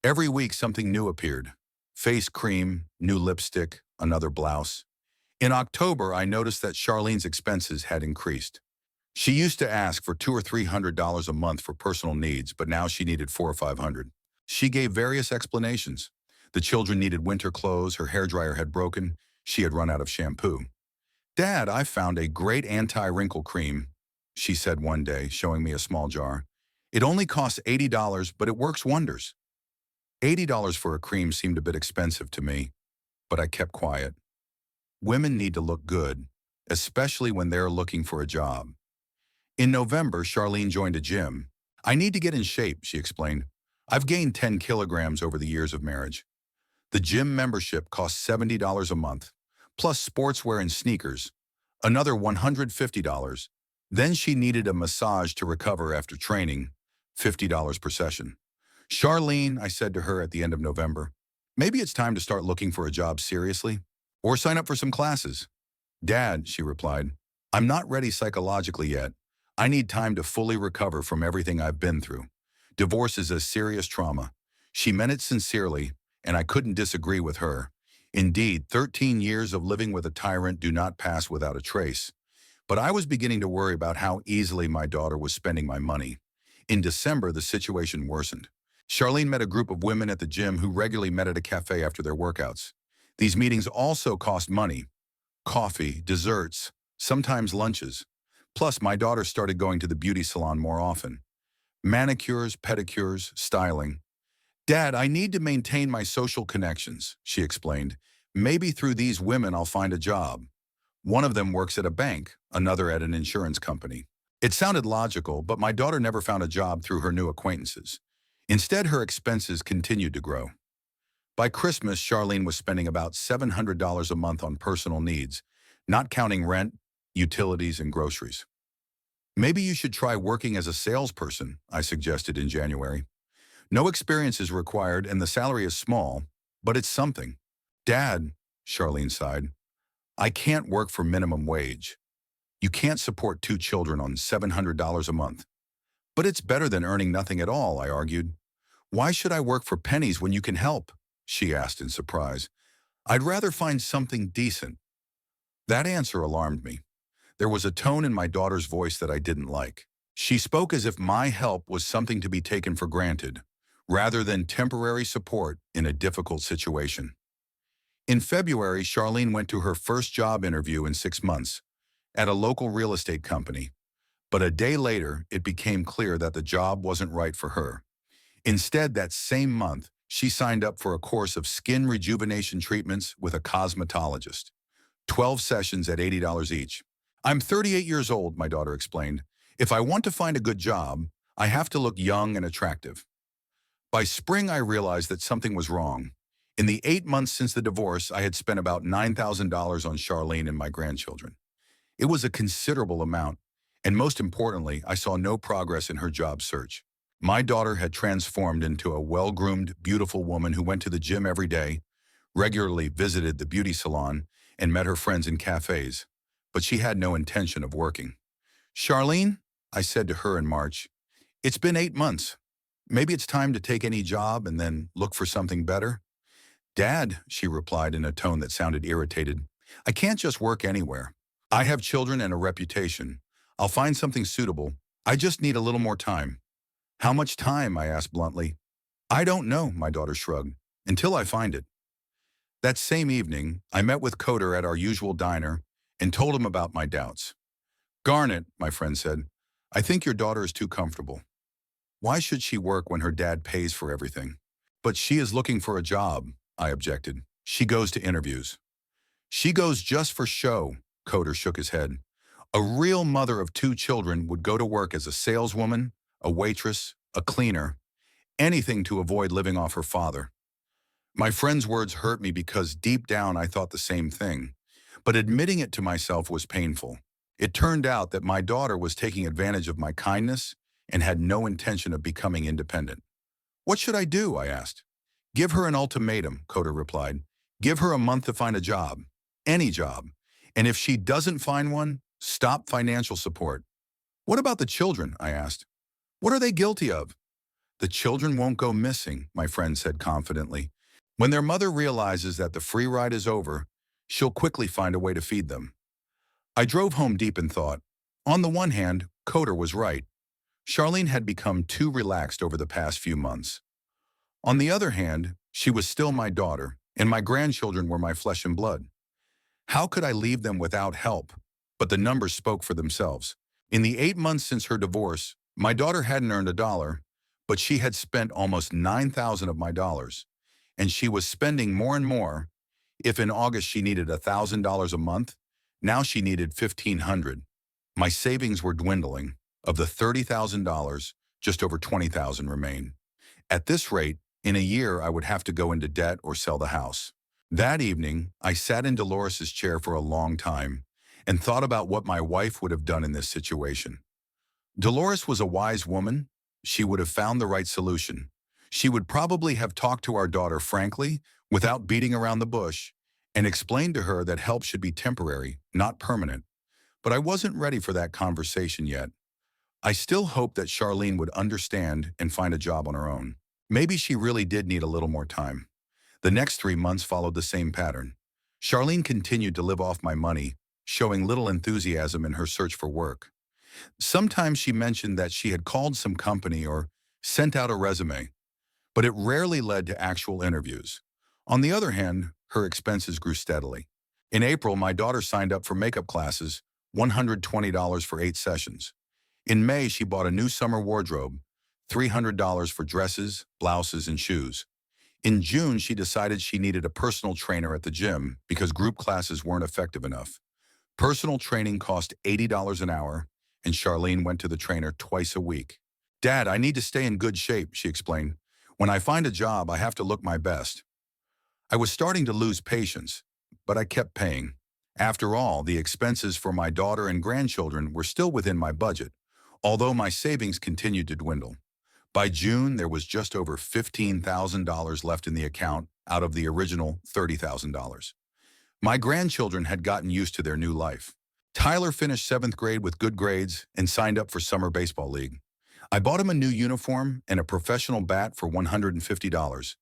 Every week, something new appeared. Face cream, new lipstick, another blouse. In October, I noticed that Charlene's expenses had increased. She used to ask for $200 or $300 a month for personal needs, but now she needed $400 or $500. She gave various explanations. The children needed winter clothes, her hairdryer had broken, she had run out of shampoo. "Dad, I found a great anti-wrinkle cream," she said one day, showing me a small jar. "It only costs $80, but it works wonders." $80 for a cream seemed a bit expensive to me, but I kept quiet. Women need to look good, especially when they're looking for a job. In November, Charlene joined a gym. "I need to get in shape," she explained. "I've gained 10 kilograms over the years of marriage." The gym membership cost $70 a month, plus sportswear and sneakers, another $150. Then she needed a massage to recover after training, $50 per session. "Charlene," I said to her at the end of November, "maybe it's time to start looking for a job seriously, or sign up for some classes." "Dad," she replied, "I'm not ready psychologically yet. I need time to fully recover from everything I've been through. Divorce is a serious trauma." She meant it sincerely, and I couldn't disagree with her. Indeed, 13 years of living with a tyrant do not pass without a trace. But I was beginning to worry about how easily my daughter was spending my money. In December, the situation worsened. Charlene met a group of women at the gym who regularly met at a cafe after their workouts. These meetings also cost money: coffee, desserts, sometimes lunches. Plus, my daughter started going to the beauty salon more often. Manicures, pedicures, styling. Dad, I need to maintain my social connections, she explained. Maybe through these women I'll find a job. One of them works at a bank, another at an insurance company. It sounded logical, but my daughter never found a job through her new acquaintances. Instead, her expenses continued to grow. By Christmas, Charlene was spending about $700 a month on personal needs, not counting rent, utilities, and groceries. Maybe you should try working as a salesperson, I suggested in January. No experience is required and the salary is small, but it's something. Dad, Charlene sighed, I can't work for minimum wage. You can't support two children on $700 a month. But it's better than earning nothing at all, I argued. Why should I work for pennies when you can help? She asked in surprise. I'd rather find something decent. That answer alarmed me. There was a tone in my daughter's voice that I didn't like. She spoke as if my help was something to be taken for granted, rather than temporary support in a difficult situation. In February, Charlene went to her first job interview in 6 months, at a local real estate company. But a day later, it became clear that the job wasn't right for her. Instead, that same month, she signed up for a course of skin rejuvenation treatments with a cosmetologist. 12 sessions at $80 each. I'm 38 years old, my daughter explained. If I want to find a good job, I have to look young and attractive. By spring, I realized that something was wrong. In the 8 months since the divorce, I had spent about $9,000 on Charlene and my grandchildren. It was a considerable amount, and most importantly, I saw no progress in her job search. My daughter had transformed into a well-groomed, beautiful woman who went to the gym every day, regularly visited the beauty salon, and met her friends in cafes. But she had no intention of working. Charlene, I said to her in March, it's been 8 months. Maybe it's time to take any job and then look for something better. Dad, she replied in a tone that sounded irritated, I can't just work anywhere. I have children and a reputation. I'll find something suitable. I just need a little more time. How much time? I asked bluntly. I don't know, my daughter shrugged, until I find it. That same evening, I met with Coder at our usual diner and told him about my doubts. Garnet, my friend said, I think your daughter is too comfortable. Why should she work when her dad pays for everything? But she is looking for a job, I objected. She goes to interviews. She goes just for show, Coder shook his head. A real mother of two children would go to work as a saleswoman, a waitress, a cleaner, anything to avoid living off her father. My friend's words hurt me because deep down I thought the same thing, but admitting it to myself was painful. It turned out that my daughter was taking advantage of my kindness and had no intention of becoming independent. What should I do? I asked. Give her an ultimatum, Coder replied. Give her a month to find a job, any job. And if she doesn't find one, stop financial support. What about the children? I asked. What are they guilty of? The children won't go missing, my friend said confidently. When their mother realizes that the free ride is over, she'll quickly find a way to feed them. I drove home deep in thought. On the one hand, Coder was right. Charlene had become too relaxed over the past few months. On the other hand, she was still my daughter, and my grandchildren were my flesh and blood. How could I leave them without help? But the numbers spoke for themselves. In the 8 months since her divorce, my daughter hadn't earned a dollar, but she had spent almost $9,000 of my dollars, and she was spending more and more. If in August she needed $1,000 a month, now she needed $1,500. My savings were dwindling. Of the $30,000, just over $20,000 remained. At this rate, in a year I would have to go into debt or sell the house. That evening, I sat in Dolores's chair for a long time and thought about what my wife would have done in this situation. Dolores was a wise woman. She would have found the right solution. She would probably have talked to our daughter frankly, without beating around the bush, and explained to her that help should be temporary, not permanent. But I wasn't ready for that conversation yet. I still hoped that Charlene would understand and find a job on her own. Maybe she really did need a little more time. The next 3 months followed the same pattern. Charlene continued to live off my money, showing little enthusiasm in her search for work. Sometimes she mentioned that she had called some company or sent out a resume, but it rarely led to actual interviews. On the other hand, her expenses grew steadily. In April, my daughter signed up for makeup classes, $120 for 8 sessions. In May, she bought a new summer wardrobe, $300 for dresses, blouses, and shoes. In June, she decided she needed a personal trainer at the gym because group classes weren't effective enough. Personal training cost $80 an hour, and Charlene went to the trainer twice a week. Dad, I need to stay in good shape, she explained. When I find a job, I have to look my best. I was starting to lose patience, but I kept paying. After all, the expenses for my daughter and grandchildren were still within my budget, although my savings continued to dwindle. By June, there was just over $15,000 left in the account out of the original $30,000. My grandchildren had gotten used to their new life. Tyler finished 7th grade with good grades and signed up for summer baseball league. I bought him a new uniform and a professional bat for $150.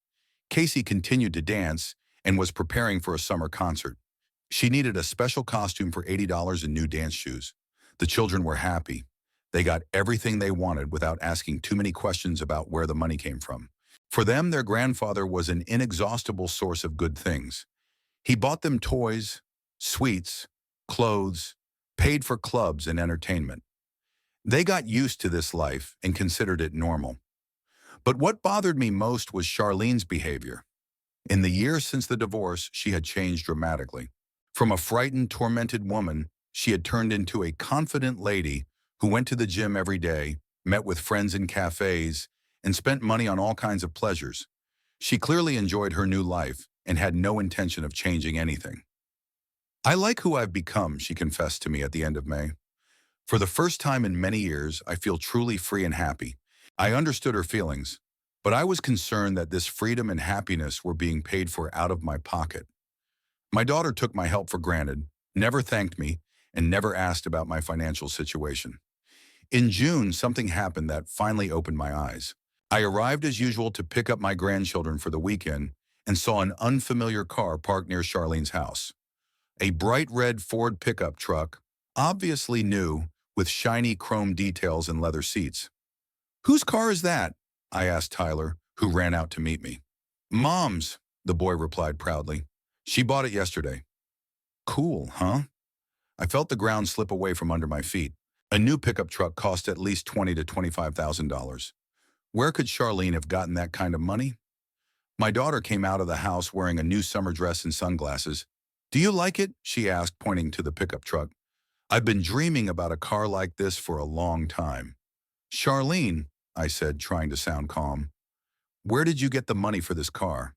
Casey continued to dance and was preparing for a summer concert. She needed a special costume for $80 and new dance shoes. The children were happy. They got everything they wanted without asking too many questions about where the money came from. For them, their grandfather was an inexhaustible source of good things. He bought them toys, sweets, clothes, paid for clubs and entertainment. They got used to this life and considered it normal. But what bothered me most was Charlene's behavior. In the years since the divorce, she had changed dramatically. From a frightened, tormented woman, she had turned into a confident lady who went to the gym every day, met with friends in cafes, and spent money on all kinds of pleasures. She clearly enjoyed her new life and had no intention of changing anything. I like who I've become, she confessed to me at the end of May. For the first time in many years, I feel truly free and happy. I understood her feelings, but I was concerned that this freedom and happiness were being paid for out of my pocket. My daughter took my help for granted, never thanked me, and never asked about my financial situation. In June, something happened that finally opened my eyes. I arrived as usual to pick up my grandchildren for the weekend and saw an unfamiliar car parked near Charlene's house. A bright red Ford pickup truck, obviously new, with shiny chrome details and leather seats. "Whose car is that?" I asked Tyler, who ran out to meet me. "Mom's," the boy replied proudly. "She bought it yesterday." "Cool, huh?" I felt the ground slip away from under my feet. A new pickup truck cost at least $20,000 to $25,000. Where could Charlene have gotten that kind of money? My daughter came out of the house wearing a new summer dress and sunglasses. "Do you like it?" she asked, pointing to the pickup truck. "I've been dreaming about a car like this for a long time." "Charlene," I said, trying to sound calm, "where did you get the money for this car?"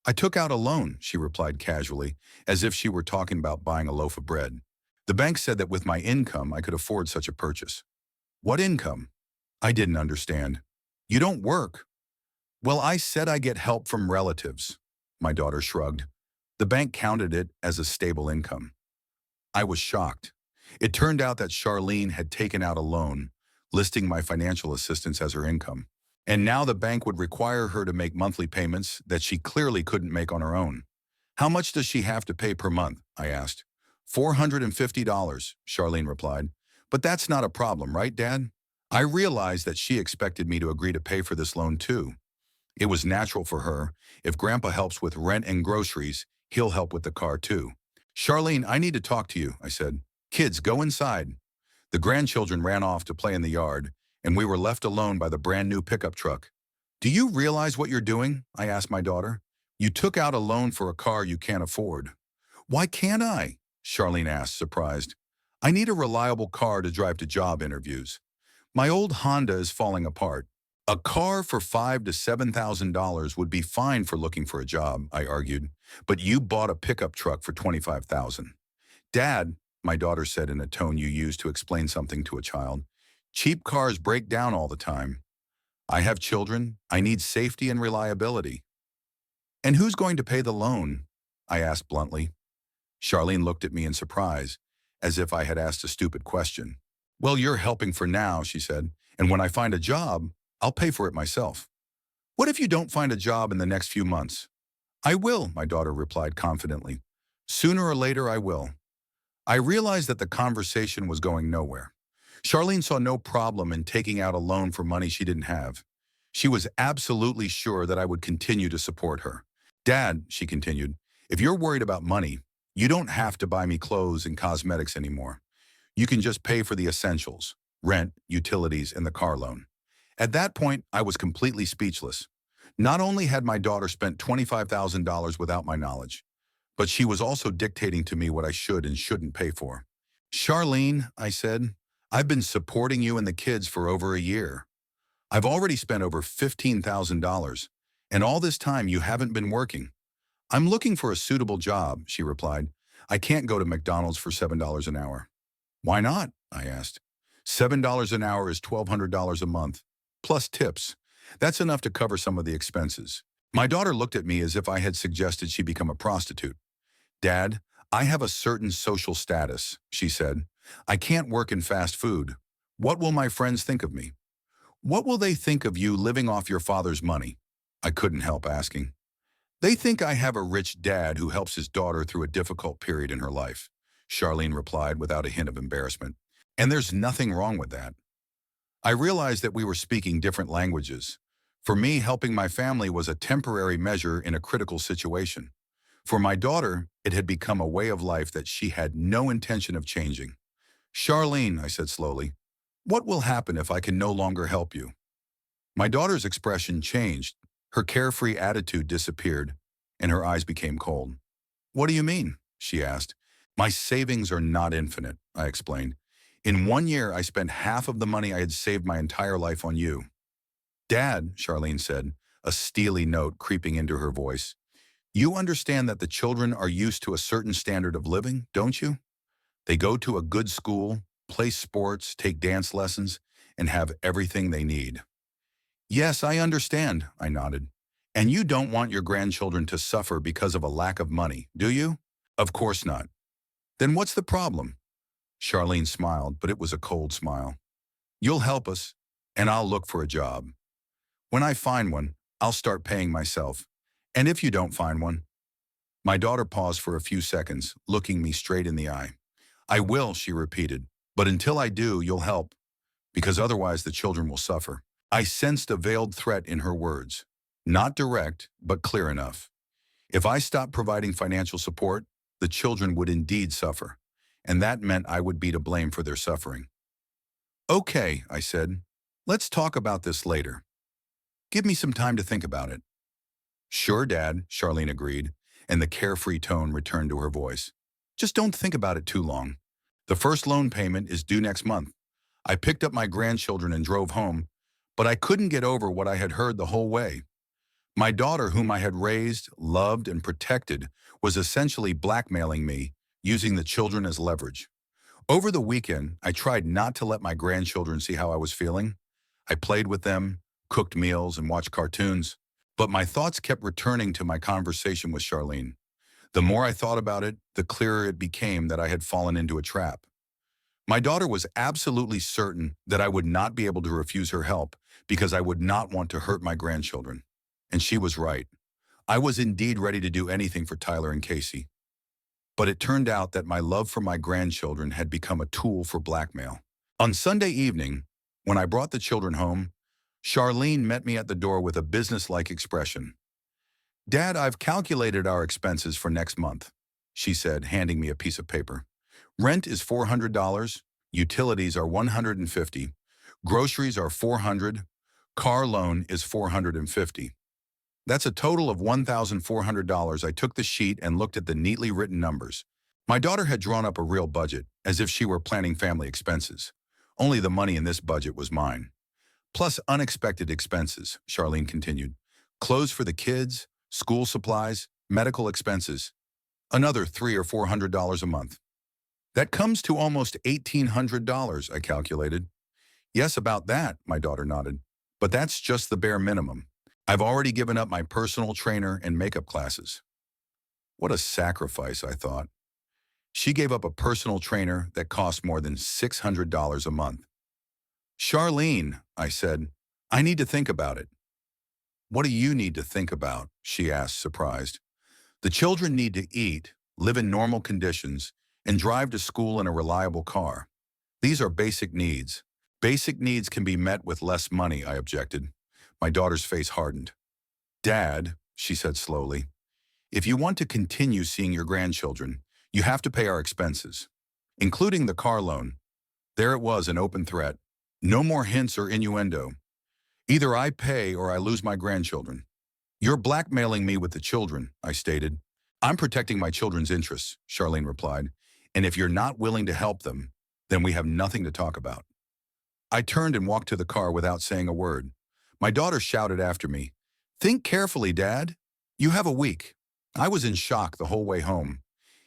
"I took out a loan," she replied casually, as if she were talking about buying a loaf of bread. "The bank said that with my income, I could afford such a purchase." "What income?" I didn't understand. "You don't work." "Well, I said I get help from relatives." My daughter shrugged. "The bank counted it as a stable income." I was shocked. It turned out that Charlene had taken out a loan, listing my financial assistance as her income. And now the bank would require her to make monthly payments that she clearly couldn't make on her own. "How much does she have to pay per month?" I asked. $450, Charlene replied. "But that's not a problem, right, Dad?" I realized that she expected me to agree to pay for this loan too. It was natural for her. If Grandpa helps with rent and groceries, he'll help with the car too. "Charlene, I need to talk to you," I said. "Kids, go inside." The grandchildren ran off to play in the yard, and we were left alone by the brand new pickup truck. "Do you realize what you're doing?" I asked my daughter. "You took out a loan for a car you can't afford." "Why can't I?" Charlene asked, surprised. "I need a reliable car to drive to job interviews. My old Honda is falling apart." "A car for $5,000 to $7,000 would be fine for looking for a job," I argued, "but you bought a pickup truck for $25,000. "Dad," my daughter said in a tone you use to explain something to a child, "cheap cars break down all the time. I have children. I need safety and reliability." "And who's going to pay the loan?" I asked bluntly. Charlene looked at me in surprise, as if I had asked a stupid question. "Well, you're helping for now," she said, "and when I find a job, I'll pay for it myself." "What if you don't find a job in the next few months?" "I will," my daughter replied confidently. "Sooner or later, I will." I realized that the conversation was going nowhere. Charlene saw no problem in taking out a loan for money she didn't have. She was absolutely sure that I would continue to support her. "Dad," she continued, "if you're worried about money, you don't have to buy me clothes and cosmetics anymore. You can just pay for the essentials, rent, utilities, and the car loan. At that point, I was completely speechless. Not only had my daughter spent $25,000 without my knowledge, but she was also dictating to me what I should and shouldn't pay for. Charlene, I said, I've been supporting you and the kids for over a year. I've already spent over $15,000, and all this time you haven't been working. I'm looking for a suitable job, she replied. I can't go to McDonald's for $7 an hour. Why not? I asked. $7 an hour is $1,200 a month, plus tips. That's enough to cover some of the expenses. My daughter looked at me as if I had suggested she become a prostitute. Dad, I have a certain social status, she said. I can't work in fast food. What will my friends think of me? What will they think of you living off your father's money? I couldn't help asking. They think I have a rich dad who helps his daughter through a difficult period in her life, Charlene replied without a hint of embarrassment. And there's nothing wrong with that. I realized that we were speaking different languages. For me, helping my family was a temporary measure in a critical situation. For my daughter, it had become a way of life that she had no intention of changing. Charlene, I said slowly, what will happen if I can no longer help you? My daughter's expression changed. Her carefree attitude disappeared, and her eyes became cold. What do you mean? She asked. My savings are not infinite, I explained. In 1 year, I spent half of the money I had saved my entire life on you. Dad, Charlene said, a steely note creeping into her voice, you understand that the children are used to a certain standard of living, don't you? They go to a good school, play sports, take dance lessons, and have everything they need. Yes, I understand, I nodded. And you don't want your grandchildren to suffer because of a lack of money, do you? Of course not. Then what's the problem? Charlene smiled, but it was a cold smile. You'll help us, and I'll look for a job. When I find one, I'll start paying myself. And if you don't find one? My daughter paused for a few seconds, looking me straight in the eye. I will, she repeated, but until I do, you'll help, because otherwise the children will suffer. I sensed a veiled threat in her words. Not direct, but clear enough. If I stopped providing financial support, the children would indeed suffer, and that meant I would be to blame for their suffering. Okay, I said, let's talk about this later. Give me some time to think about it. Sure, Dad, Charlene agreed, and the carefree tone returned to her voice. Just don't think about it too long. The first loan payment is due next month. I picked up my grandchildren and drove home, but I couldn't get over what I had heard the whole way. My daughter, whom I had raised, loved, and protected, was essentially blackmailing me, using the children as leverage. Over the weekend, I tried not to let my grandchildren see how I was feeling. I played with them, cooked meals, and watched cartoons. But my thoughts kept returning to my conversation with Charlene. The more I thought about it, the clearer it became that I had fallen into a trap. My daughter was absolutely certain that I would not be able to refuse her help because I would not want to hurt my grandchildren. And she was right. I was indeed ready to do anything for Tyler and Casey. But it turned out that my love for my grandchildren had become a tool for blackmail. On Sunday evening, when I brought the children home, Charlene met me at the door with a businesslike expression. Dad, I've calculated our expenses for next month, she said, handing me a piece of paper. Rent is $400, utilities are $150, groceries are $400, car loan is $450. That's a total of $1,400. I took the sheet and looked at the neatly written numbers. My daughter had drawn up a real budget, as if she were planning family expenses. Only the money in this budget was mine. Plus unexpected expenses, Charlene continued. Clothes for the kids, school supplies, medical expenses. Another $300 or $400 a month. That comes to almost $1,800, I calculated. Yes, about that, my daughter nodded. But that's just the bare minimum. I've already given up my personal trainer and makeup classes. What a sacrifice, I thought. She gave up a personal trainer that cost more than $600 a month. Charlene, I said, I need to think about it. What do you need to think about? She asked, surprised. The children need to eat, live in normal conditions, and drive to school in a reliable car. These are basic needs. Basic needs can be met with less money, I objected. My daughter's face hardened. Dad, she said slowly, if you want to continue seeing your grandchildren, you have to pay our expenses, including the car loan. There it was, an open threat. No more hints or innuendo. Either I pay or I lose my grandchildren. You're blackmailing me with the children, I stated. I'm protecting my children's interests, Charlene replied. And if you're not willing to help them, then we have nothing to talk about. I turned and walked to the car without saying a word. My daughter shouted after me, "Think carefully, Dad. You have a week." I was in shock the whole way home.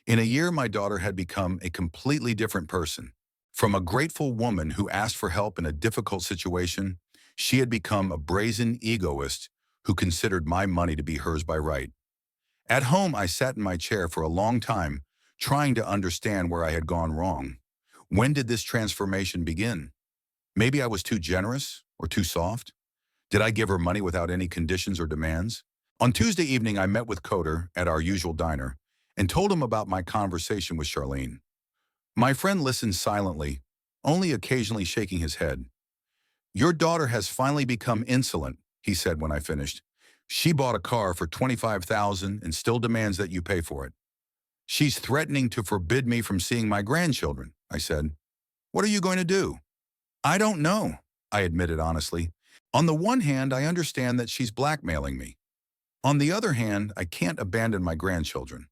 In a year, my daughter had become a completely different person. From a grateful woman who asked for help in a difficult situation, she had become a brazen egoist who considered my money to be hers by right. At home, I sat in my chair for a long time, trying to understand where I had gone wrong. When did this transformation begin? Maybe I was too generous or too soft? Did I give her money without any conditions or demands? On Tuesday evening, I met with Coder at our usual diner and told him about my conversation with Charlene. My friend listened silently, only occasionally shaking his head. "Your daughter has finally become insolent," he said when I finished. "She bought a car for $25,000 and still demands that you pay for it. She's threatening to forbid me from seeing my grandchildren," I said. "What are you going to do?" "I don't know," I admitted honestly. "On the one hand, I understand that she's blackmailing me. On the other hand, I can't abandon my grandchildren."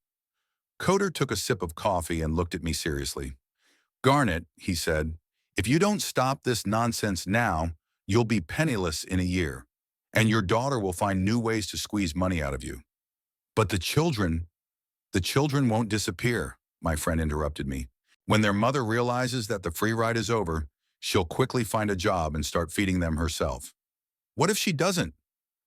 Coder took a sip of coffee and looked at me seriously. "Garnet," he said, "if you don't stop this nonsense now, you'll be penniless in a year, and your daughter will find new ways to squeeze money out of you." "But the children won't disappear," my friend interrupted me. "When their mother realizes that the free ride is over, she'll quickly find a job and start feeding them herself." "What if she doesn't?"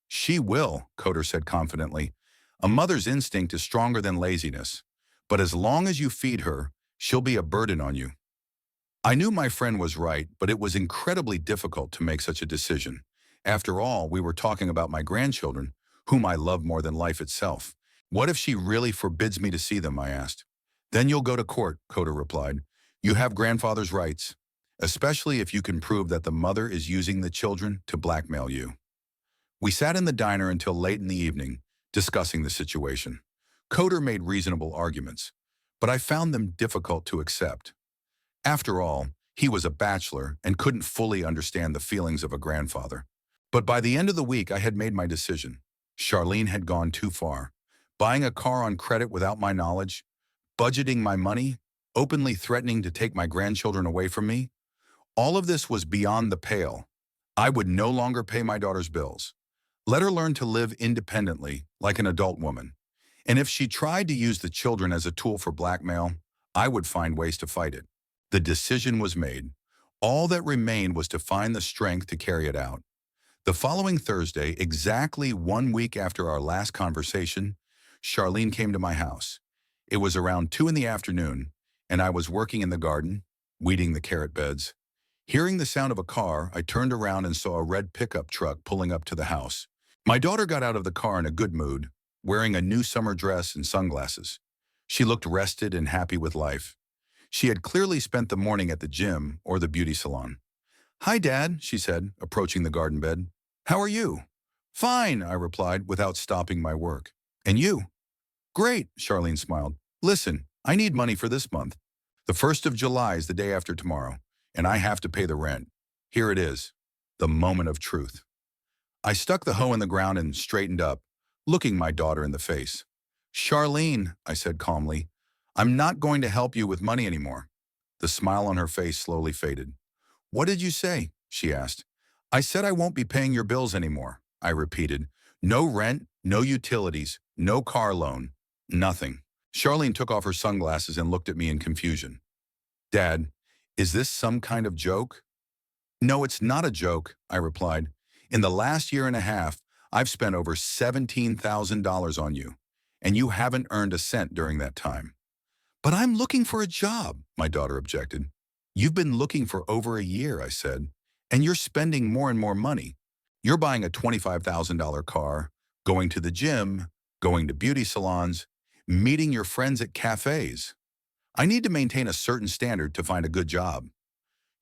"She will," Coder said confidently. "A mother's instinct is stronger than laziness. But as long as you feed her, she'll be a burden on you." I knew my friend was right, but it was incredibly difficult to make such a decision. After all, we were talking about my grandchildren, whom I love more than life itself. "What if she really forbids me to see them?" I asked. "Then you'll go to court," Coder replied. "You have grandfather's rights, especially if you can prove that the mother is using the children to blackmail you." We sat in the diner until late in the evening, discussing the situation. Coder made reasonable arguments, but I found them difficult to accept. After all, he was a bachelor and couldn't fully understand the feelings of a grandfather. But by the end of the week, I had made my decision. Charlene had gone too far. Buying a car on credit without my knowledge, budgeting my money, openly threatening to take my grandchildren away from me, all of this was beyond the pale. I would no longer pay my daughter's bills. Let her learn to live independently, like an adult woman. And if she tried to use the children as a tool for blackmail, I would find ways to fight it. The decision was made. All that remained was to find the strength to carry it out. The following Thursday, exactly 1 week after our last conversation, Charlene came to my house. It was around 2 in the afternoon, and I was working in the garden, weeding the carrot beds. Hearing the sound of a car, I turned around and saw a red pickup truck pulling up to the house. My daughter got out of the car in a good mood, wearing a new summer dress and sunglasses. She looked rested and happy with life. She had clearly spent the morning at the gym or the beauty salon. "Hi, Dad," she said, approaching the garden bed. "How are you?" "Fine," I replied without stopping my work. "And you?" "Great," Charlene smiled. "Listen, I need money for this month. The 1st of July is the day after tomorrow, and I have to pay the rent. Here it is, the moment of truth." I stuck the hoe in the ground and straightened up, looking my daughter in the face. "Charlene," I said calmly, "I'm not going to help you with money anymore." The smile on her face slowly faded. "What did you say?" she asked. "I said I won't be paying your bills anymore," I repeated. "No rent, no utilities, no car loan, nothing." Charlene took off her sunglasses and looked at me in confusion. "Dad, is this some kind of joke?" "No, it's not a joke," I replied. "In the last year and a half, I've spent over $17,000 on you, and you haven't earned a cent during that time." "But I'm looking for a job," my daughter objected. "You've been looking for over a year," I said, "and you're spending more and more money. You're buying a $25,000 car, going to the gym, going to beauty salons, meeting your friends at cafes. I need to maintain a certain standard to find a good job."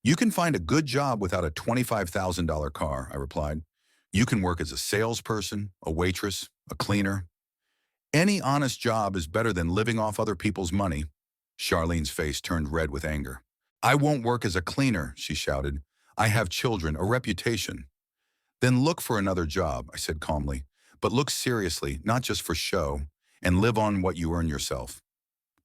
"You can find a good job without a $25,000 car," I replied. "You can work as a salesperson, a waitress, a cleaner. Any honest job is better than living off other people's money." Charlene's face turned red with anger. "I won't work as a cleaner," she shouted. "I have children, a reputation." Then look for another job, I said calmly. But look seriously, not just for show, and live on what you earn yourself.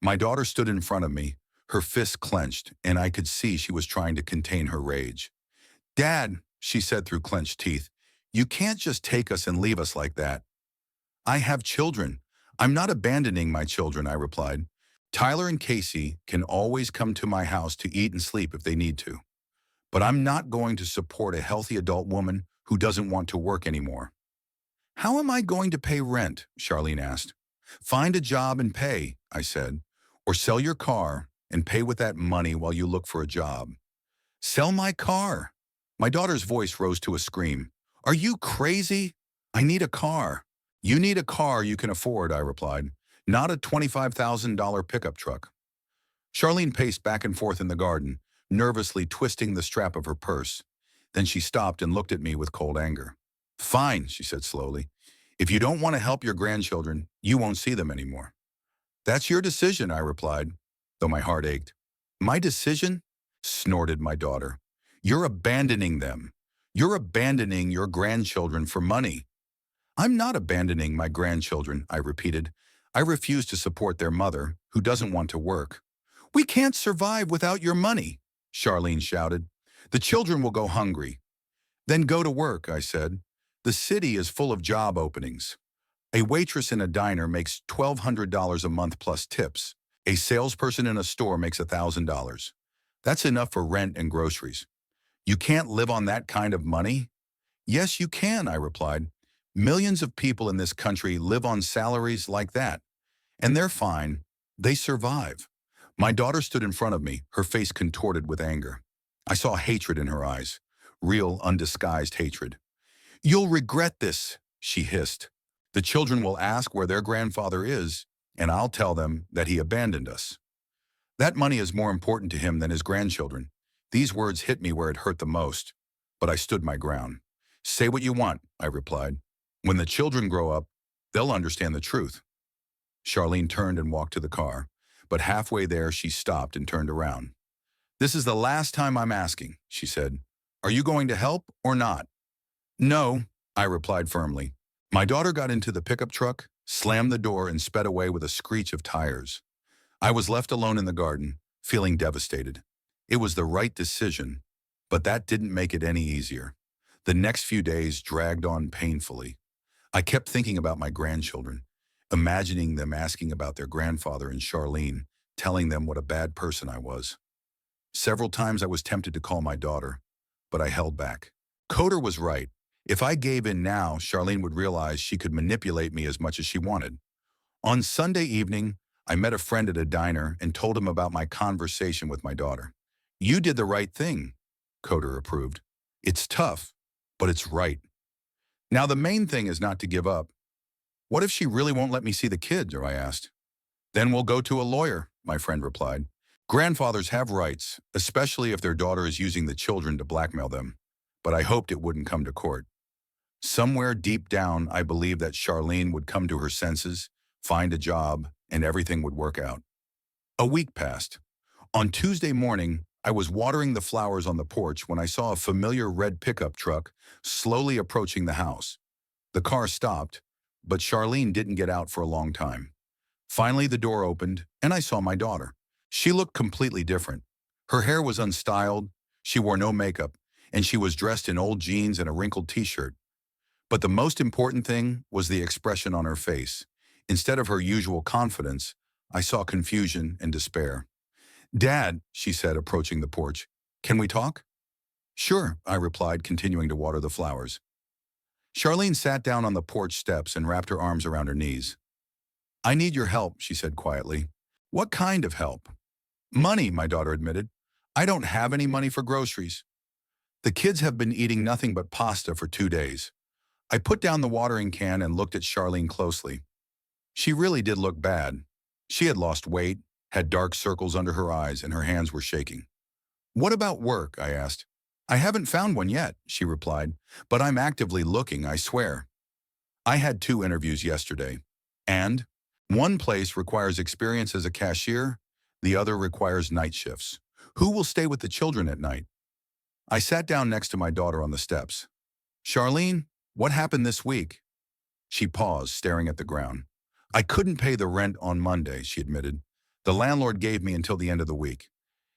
My daughter stood in front of me, her fists clenched, and I could see she was trying to contain her rage. Dad, she said through clenched teeth, you can't just take us and leave us like that. I have children. I'm not abandoning my children, I replied. Tyler and Casey can always come to my house to eat and sleep if they need to. But I'm not going to support a healthy adult woman who doesn't want to work anymore. How am I going to pay rent? Charlene asked. Find a job and pay, I said. Or sell your car and pay with that money while you look for a job. Sell my car. My daughter's voice rose to a scream. Are you crazy? I need a car. You need a car you can afford, I replied, not a $25,000 pickup truck. Charlene paced back and forth in the garden, nervously twisting the strap of her purse. Then she stopped and looked at me with cold anger. Fine, she said slowly. If you don't want to help your grandchildren, you won't see them anymore. That's your decision, I replied, though my heart ached. My decision? Snorted my daughter. You're abandoning them. You're abandoning your grandchildren for money. I'm not abandoning my grandchildren, I repeated. I refuse to support their mother, who doesn't want to work. We can't survive without your money, Charlene shouted. The children will go hungry. Then go to work, I said. The city is full of job openings. A waitress in a diner makes $1,200 a month plus tips. A salesperson in a store makes $1,000. That's enough for rent and groceries. You can't live on that kind of money? Yes, you can, I replied. Millions of people in this country live on salaries like that. And they're fine. They survive. My daughter stood in front of me, her face contorted with anger. I saw hatred in her eyes, real, undisguised hatred. You'll regret this, she hissed. The children will ask where their grandfather is, and I'll tell them that he abandoned us. That money is more important to him than his grandchildren. These words hit me where it hurt the most, but I stood my ground. Say what you want, I replied. When the children grow up, they'll understand the truth. Charlene turned and walked to the car, but halfway there she stopped and turned around. This is the last time I'm asking, she said. Are you going to help or not? No, I replied firmly. My daughter got into the pickup truck, slammed the door, and sped away with a screech of tires. I was left alone in the garden, feeling devastated. It was the right decision, but that didn't make it any easier. The next few days dragged on painfully. I kept thinking about my grandchildren, imagining them asking about their grandfather and Charlene, telling them what a bad person I was. Several times I was tempted to call my daughter, but I held back. Coder was right. If I gave in now, Charlene would realize she could manipulate me as much as she wanted. On Sunday evening, I met a friend at a diner and told him about my conversation with my daughter. You did the right thing, Coder approved. It's tough, but it's right. Now the main thing is not to give up. What if she really won't let me see the kids, or I asked. Then we'll go to a lawyer, my friend replied. Grandfathers have rights, especially if their daughter is using the children to blackmail them. But I hoped it wouldn't come to court. Somewhere deep down, I believed that Charlene would come to her senses, find a job, and everything would work out. A week passed. On Tuesday morning, I was watering the flowers on the porch when I saw a familiar red pickup truck slowly approaching the house. The car stopped, but Charlene didn't get out for a long time. Finally, the door opened, and I saw my daughter. She looked completely different. Her hair was unstyled, she wore no makeup, and she was dressed in old jeans and a wrinkled t-shirt. But the most important thing was the expression on her face. Instead of her usual confidence, I saw confusion and despair. Dad, she said, approaching the porch, can we talk? Sure, I replied, continuing to water the flowers. Charlene sat down on the porch steps and wrapped her arms around her knees. I need your help, she said quietly. What kind of help? Money, my daughter admitted. I don't have any money for groceries. The kids have been eating nothing but pasta for 2 days. I put down the watering can and looked at Charlene closely. She really did look bad. She had lost weight, had dark circles under her eyes, and her hands were shaking. What about work? I asked. I haven't found one yet, she replied, but I'm actively looking, I swear. I had 2 interviews yesterday, and one place requires experience as a cashier, the other requires night shifts. Who will stay with the children at night? I sat down next to my daughter on the steps. Charlene, what happened this week? She paused, staring at the ground. I couldn't pay the rent on Monday, she admitted. The landlord gave me until the end of the week.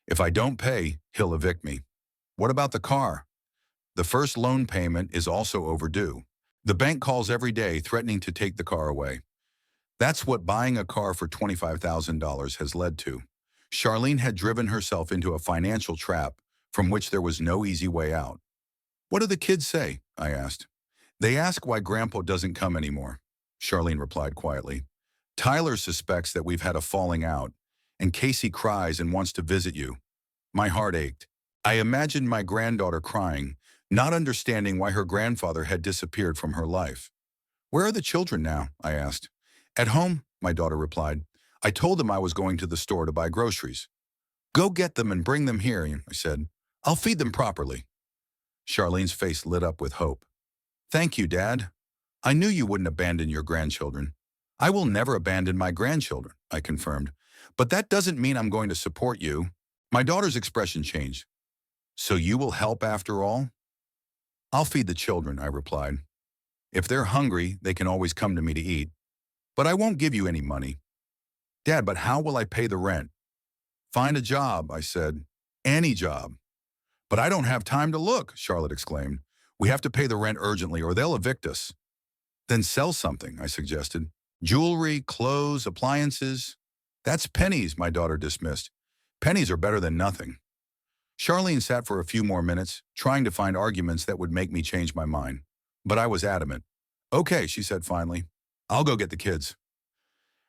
If I don't pay, he'll evict me. What about the car? The first loan payment is also overdue. The bank calls every day threatening to take the car away. That's what buying a car for $25,000 has led to. Charlene had driven herself into a financial trap from which there was no easy way out. What do the kids say? I asked. They ask why Grandpa doesn't come anymore, Charlene replied quietly. Tyler suspects that we've had a falling out, and Casey cries and wants to visit you. My heart ached. I imagined my granddaughter crying, not understanding why her grandfather had disappeared from her life. Where are the children now? I asked. At home, my daughter replied. I told them I was going to the store to buy groceries. Go get them and bring them here, I said. I'll feed them properly. Charlene's face lit up with hope. Thank you, Dad. I knew you wouldn't abandon your grandchildren. I will never abandon my grandchildren, I confirmed. But that doesn't mean I'm going to support you. My daughter's expression changed. So you will help after all? I'll feed the children, I replied. If they're hungry, they can always come to me to eat. But I won't give you any money. Dad, but how will I pay the rent? Find a job, I said. Any job. But I don't have time to look, Charlotte exclaimed. We have to pay the rent urgently or they'll evict us. Then sell something, I suggested. Jewelry, clothes, appliances. That's pennies, my daughter dismissed. Pennies are better than nothing. Charlene sat for a few more minutes, trying to find arguments that would make me change my mind. But I was adamant. Okay, she said finally. I'll go get the kids.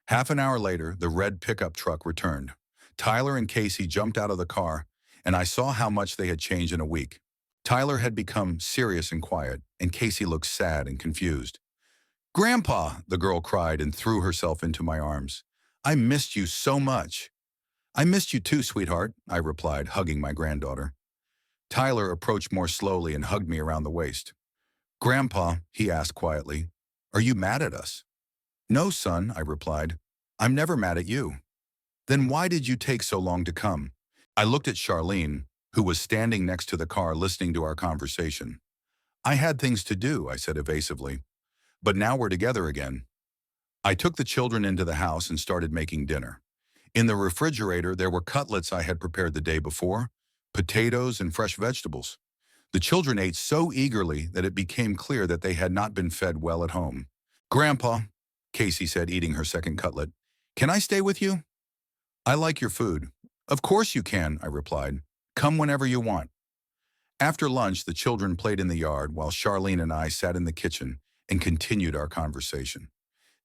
Half an hour later, the red pickup truck returned. Tyler and Casey jumped out of the car, and I saw how much they had changed in a week. Tyler had become serious and quiet, and Casey looked sad and confused. Grandpa, the girl cried and threw herself into my arms. I missed you so much. I missed you too, sweetheart, I replied, hugging my granddaughter. Tyler approached more slowly and hugged me around the waist. Grandpa, he asked quietly, are you mad at us? No, son, I replied. I'm never mad at you. Then why did you take so long to come? I looked at Charlene, who was standing next to the car listening to our conversation. I had things to do, I said evasively. But now we're together again. I took the children into the house and started making dinner. In the refrigerator, there were cutlets I had prepared the day before, potatoes and fresh vegetables. The children ate so eagerly that it became clear that they had not been fed well at home. Grandpa, Casey said, eating her second cutlet, can I stay with you? I like your food. Of course you can, I replied. Come whenever you want. After lunch, the children played in the yard while Charlene and I sat in the kitchen and continued our conversation.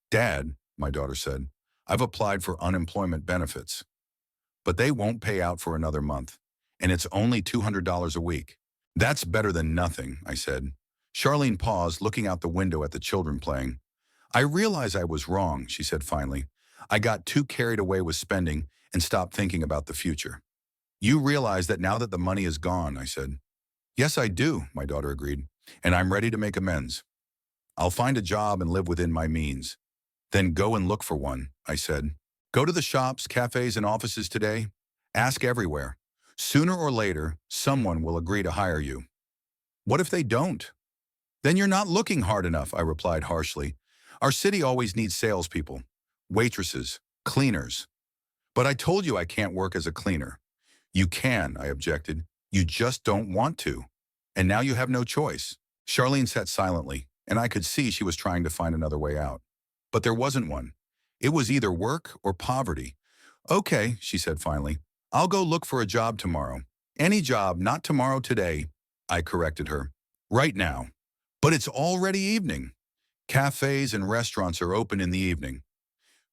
Dad, my daughter said, I've applied for unemployment benefits. But they won't pay out for another month, and it's only $200 a week. That's better than nothing, I said. Charlene paused, looking out the window at the children playing. I realize I was wrong, she said finally. I got too carried away with spending and stopped thinking about the future. You realize that now that the money is gone, I said. Yes, I do, my daughter agreed, and I'm ready to make amends. I'll find a job and live within my means. Then go and look for one, I said. Go to the shops, cafes, and offices today. Ask everywhere. Sooner or later, someone will agree to hire you. What if they don't? Then you're not looking hard enough, I replied harshly. Our city always needs salespeople, waitresses, cleaners. But I told you I can't work as a cleaner. You can, I objected. You just don't want to. And now you have no choice. Charlene sat silently, and I could see she was trying to find another way out. But there wasn't one. It was either work or poverty. Okay, she said finally. I'll go look for a job tomorrow. Any job, not tomorrow, today, I corrected her. Right now. But it's already evening. Cafes and restaurants are open in the evening.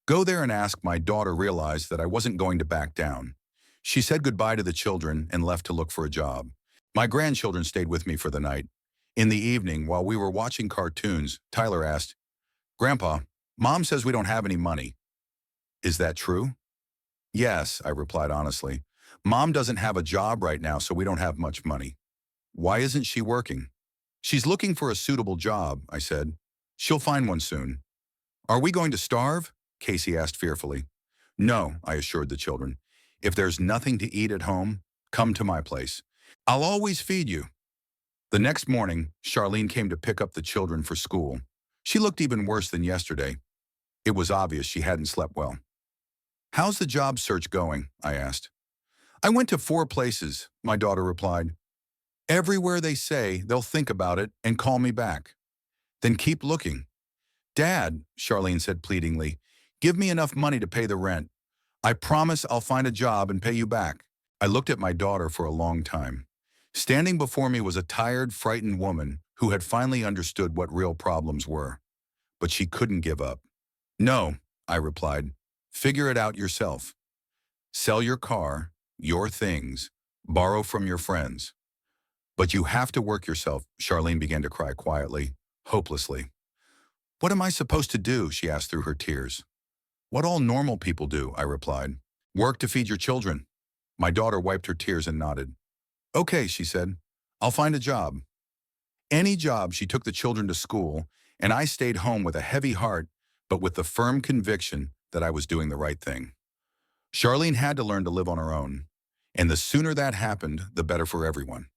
Go there and ask. My daughter realized that I wasn't going to back down. She said goodbye to the children and left to look for a job. My grandchildren stayed with me for the night. In the evening, while we were watching cartoons, Tyler asked, Grandpa, Mom says we don't have any money. Is that true? Yes, I replied honestly. Mom doesn't have a job right now, so we don't have much money. Why isn't she working? She's looking for a suitable job, I said. She'll find one soon. Are we going to starve? Casey asked fearfully. No, I assured the children. If there's nothing to eat at home, come to my place. I'll always feed you. The next morning, Charlene came to pick up the children for school. She looked even worse than yesterday. It was obvious she hadn't slept well. "How's the job search going?" I asked. "I went to 4 places," my daughter replied. "Everywhere they say they'll think about it and call me back." "Then keep looking." "Dad," Charlene said pleadingly, "give me enough money to pay the rent. I promise I'll find a job and pay you back." I looked at my daughter for a long time. Standing before me was a tired, frightened woman who had finally understood what real problems were. But she couldn't give up. "No," I replied. "Figure it out yourself. Sell your car, your things, borrow from your friends. But you have to work yourself." Charlene began to cry quietly, hopelessly. "What am I supposed to do?" she asked through her tears. "What all normal people do," I replied. "Work to feed your children." My daughter wiped her tears and nodded. "Okay," she said. "I'll find a job." Any job. She took the children to school, and I stayed home with a heavy heart, but with the firm conviction that I was doing the right thing. Charlene had to learn to live on her own, and the sooner that happened, the better for everyone.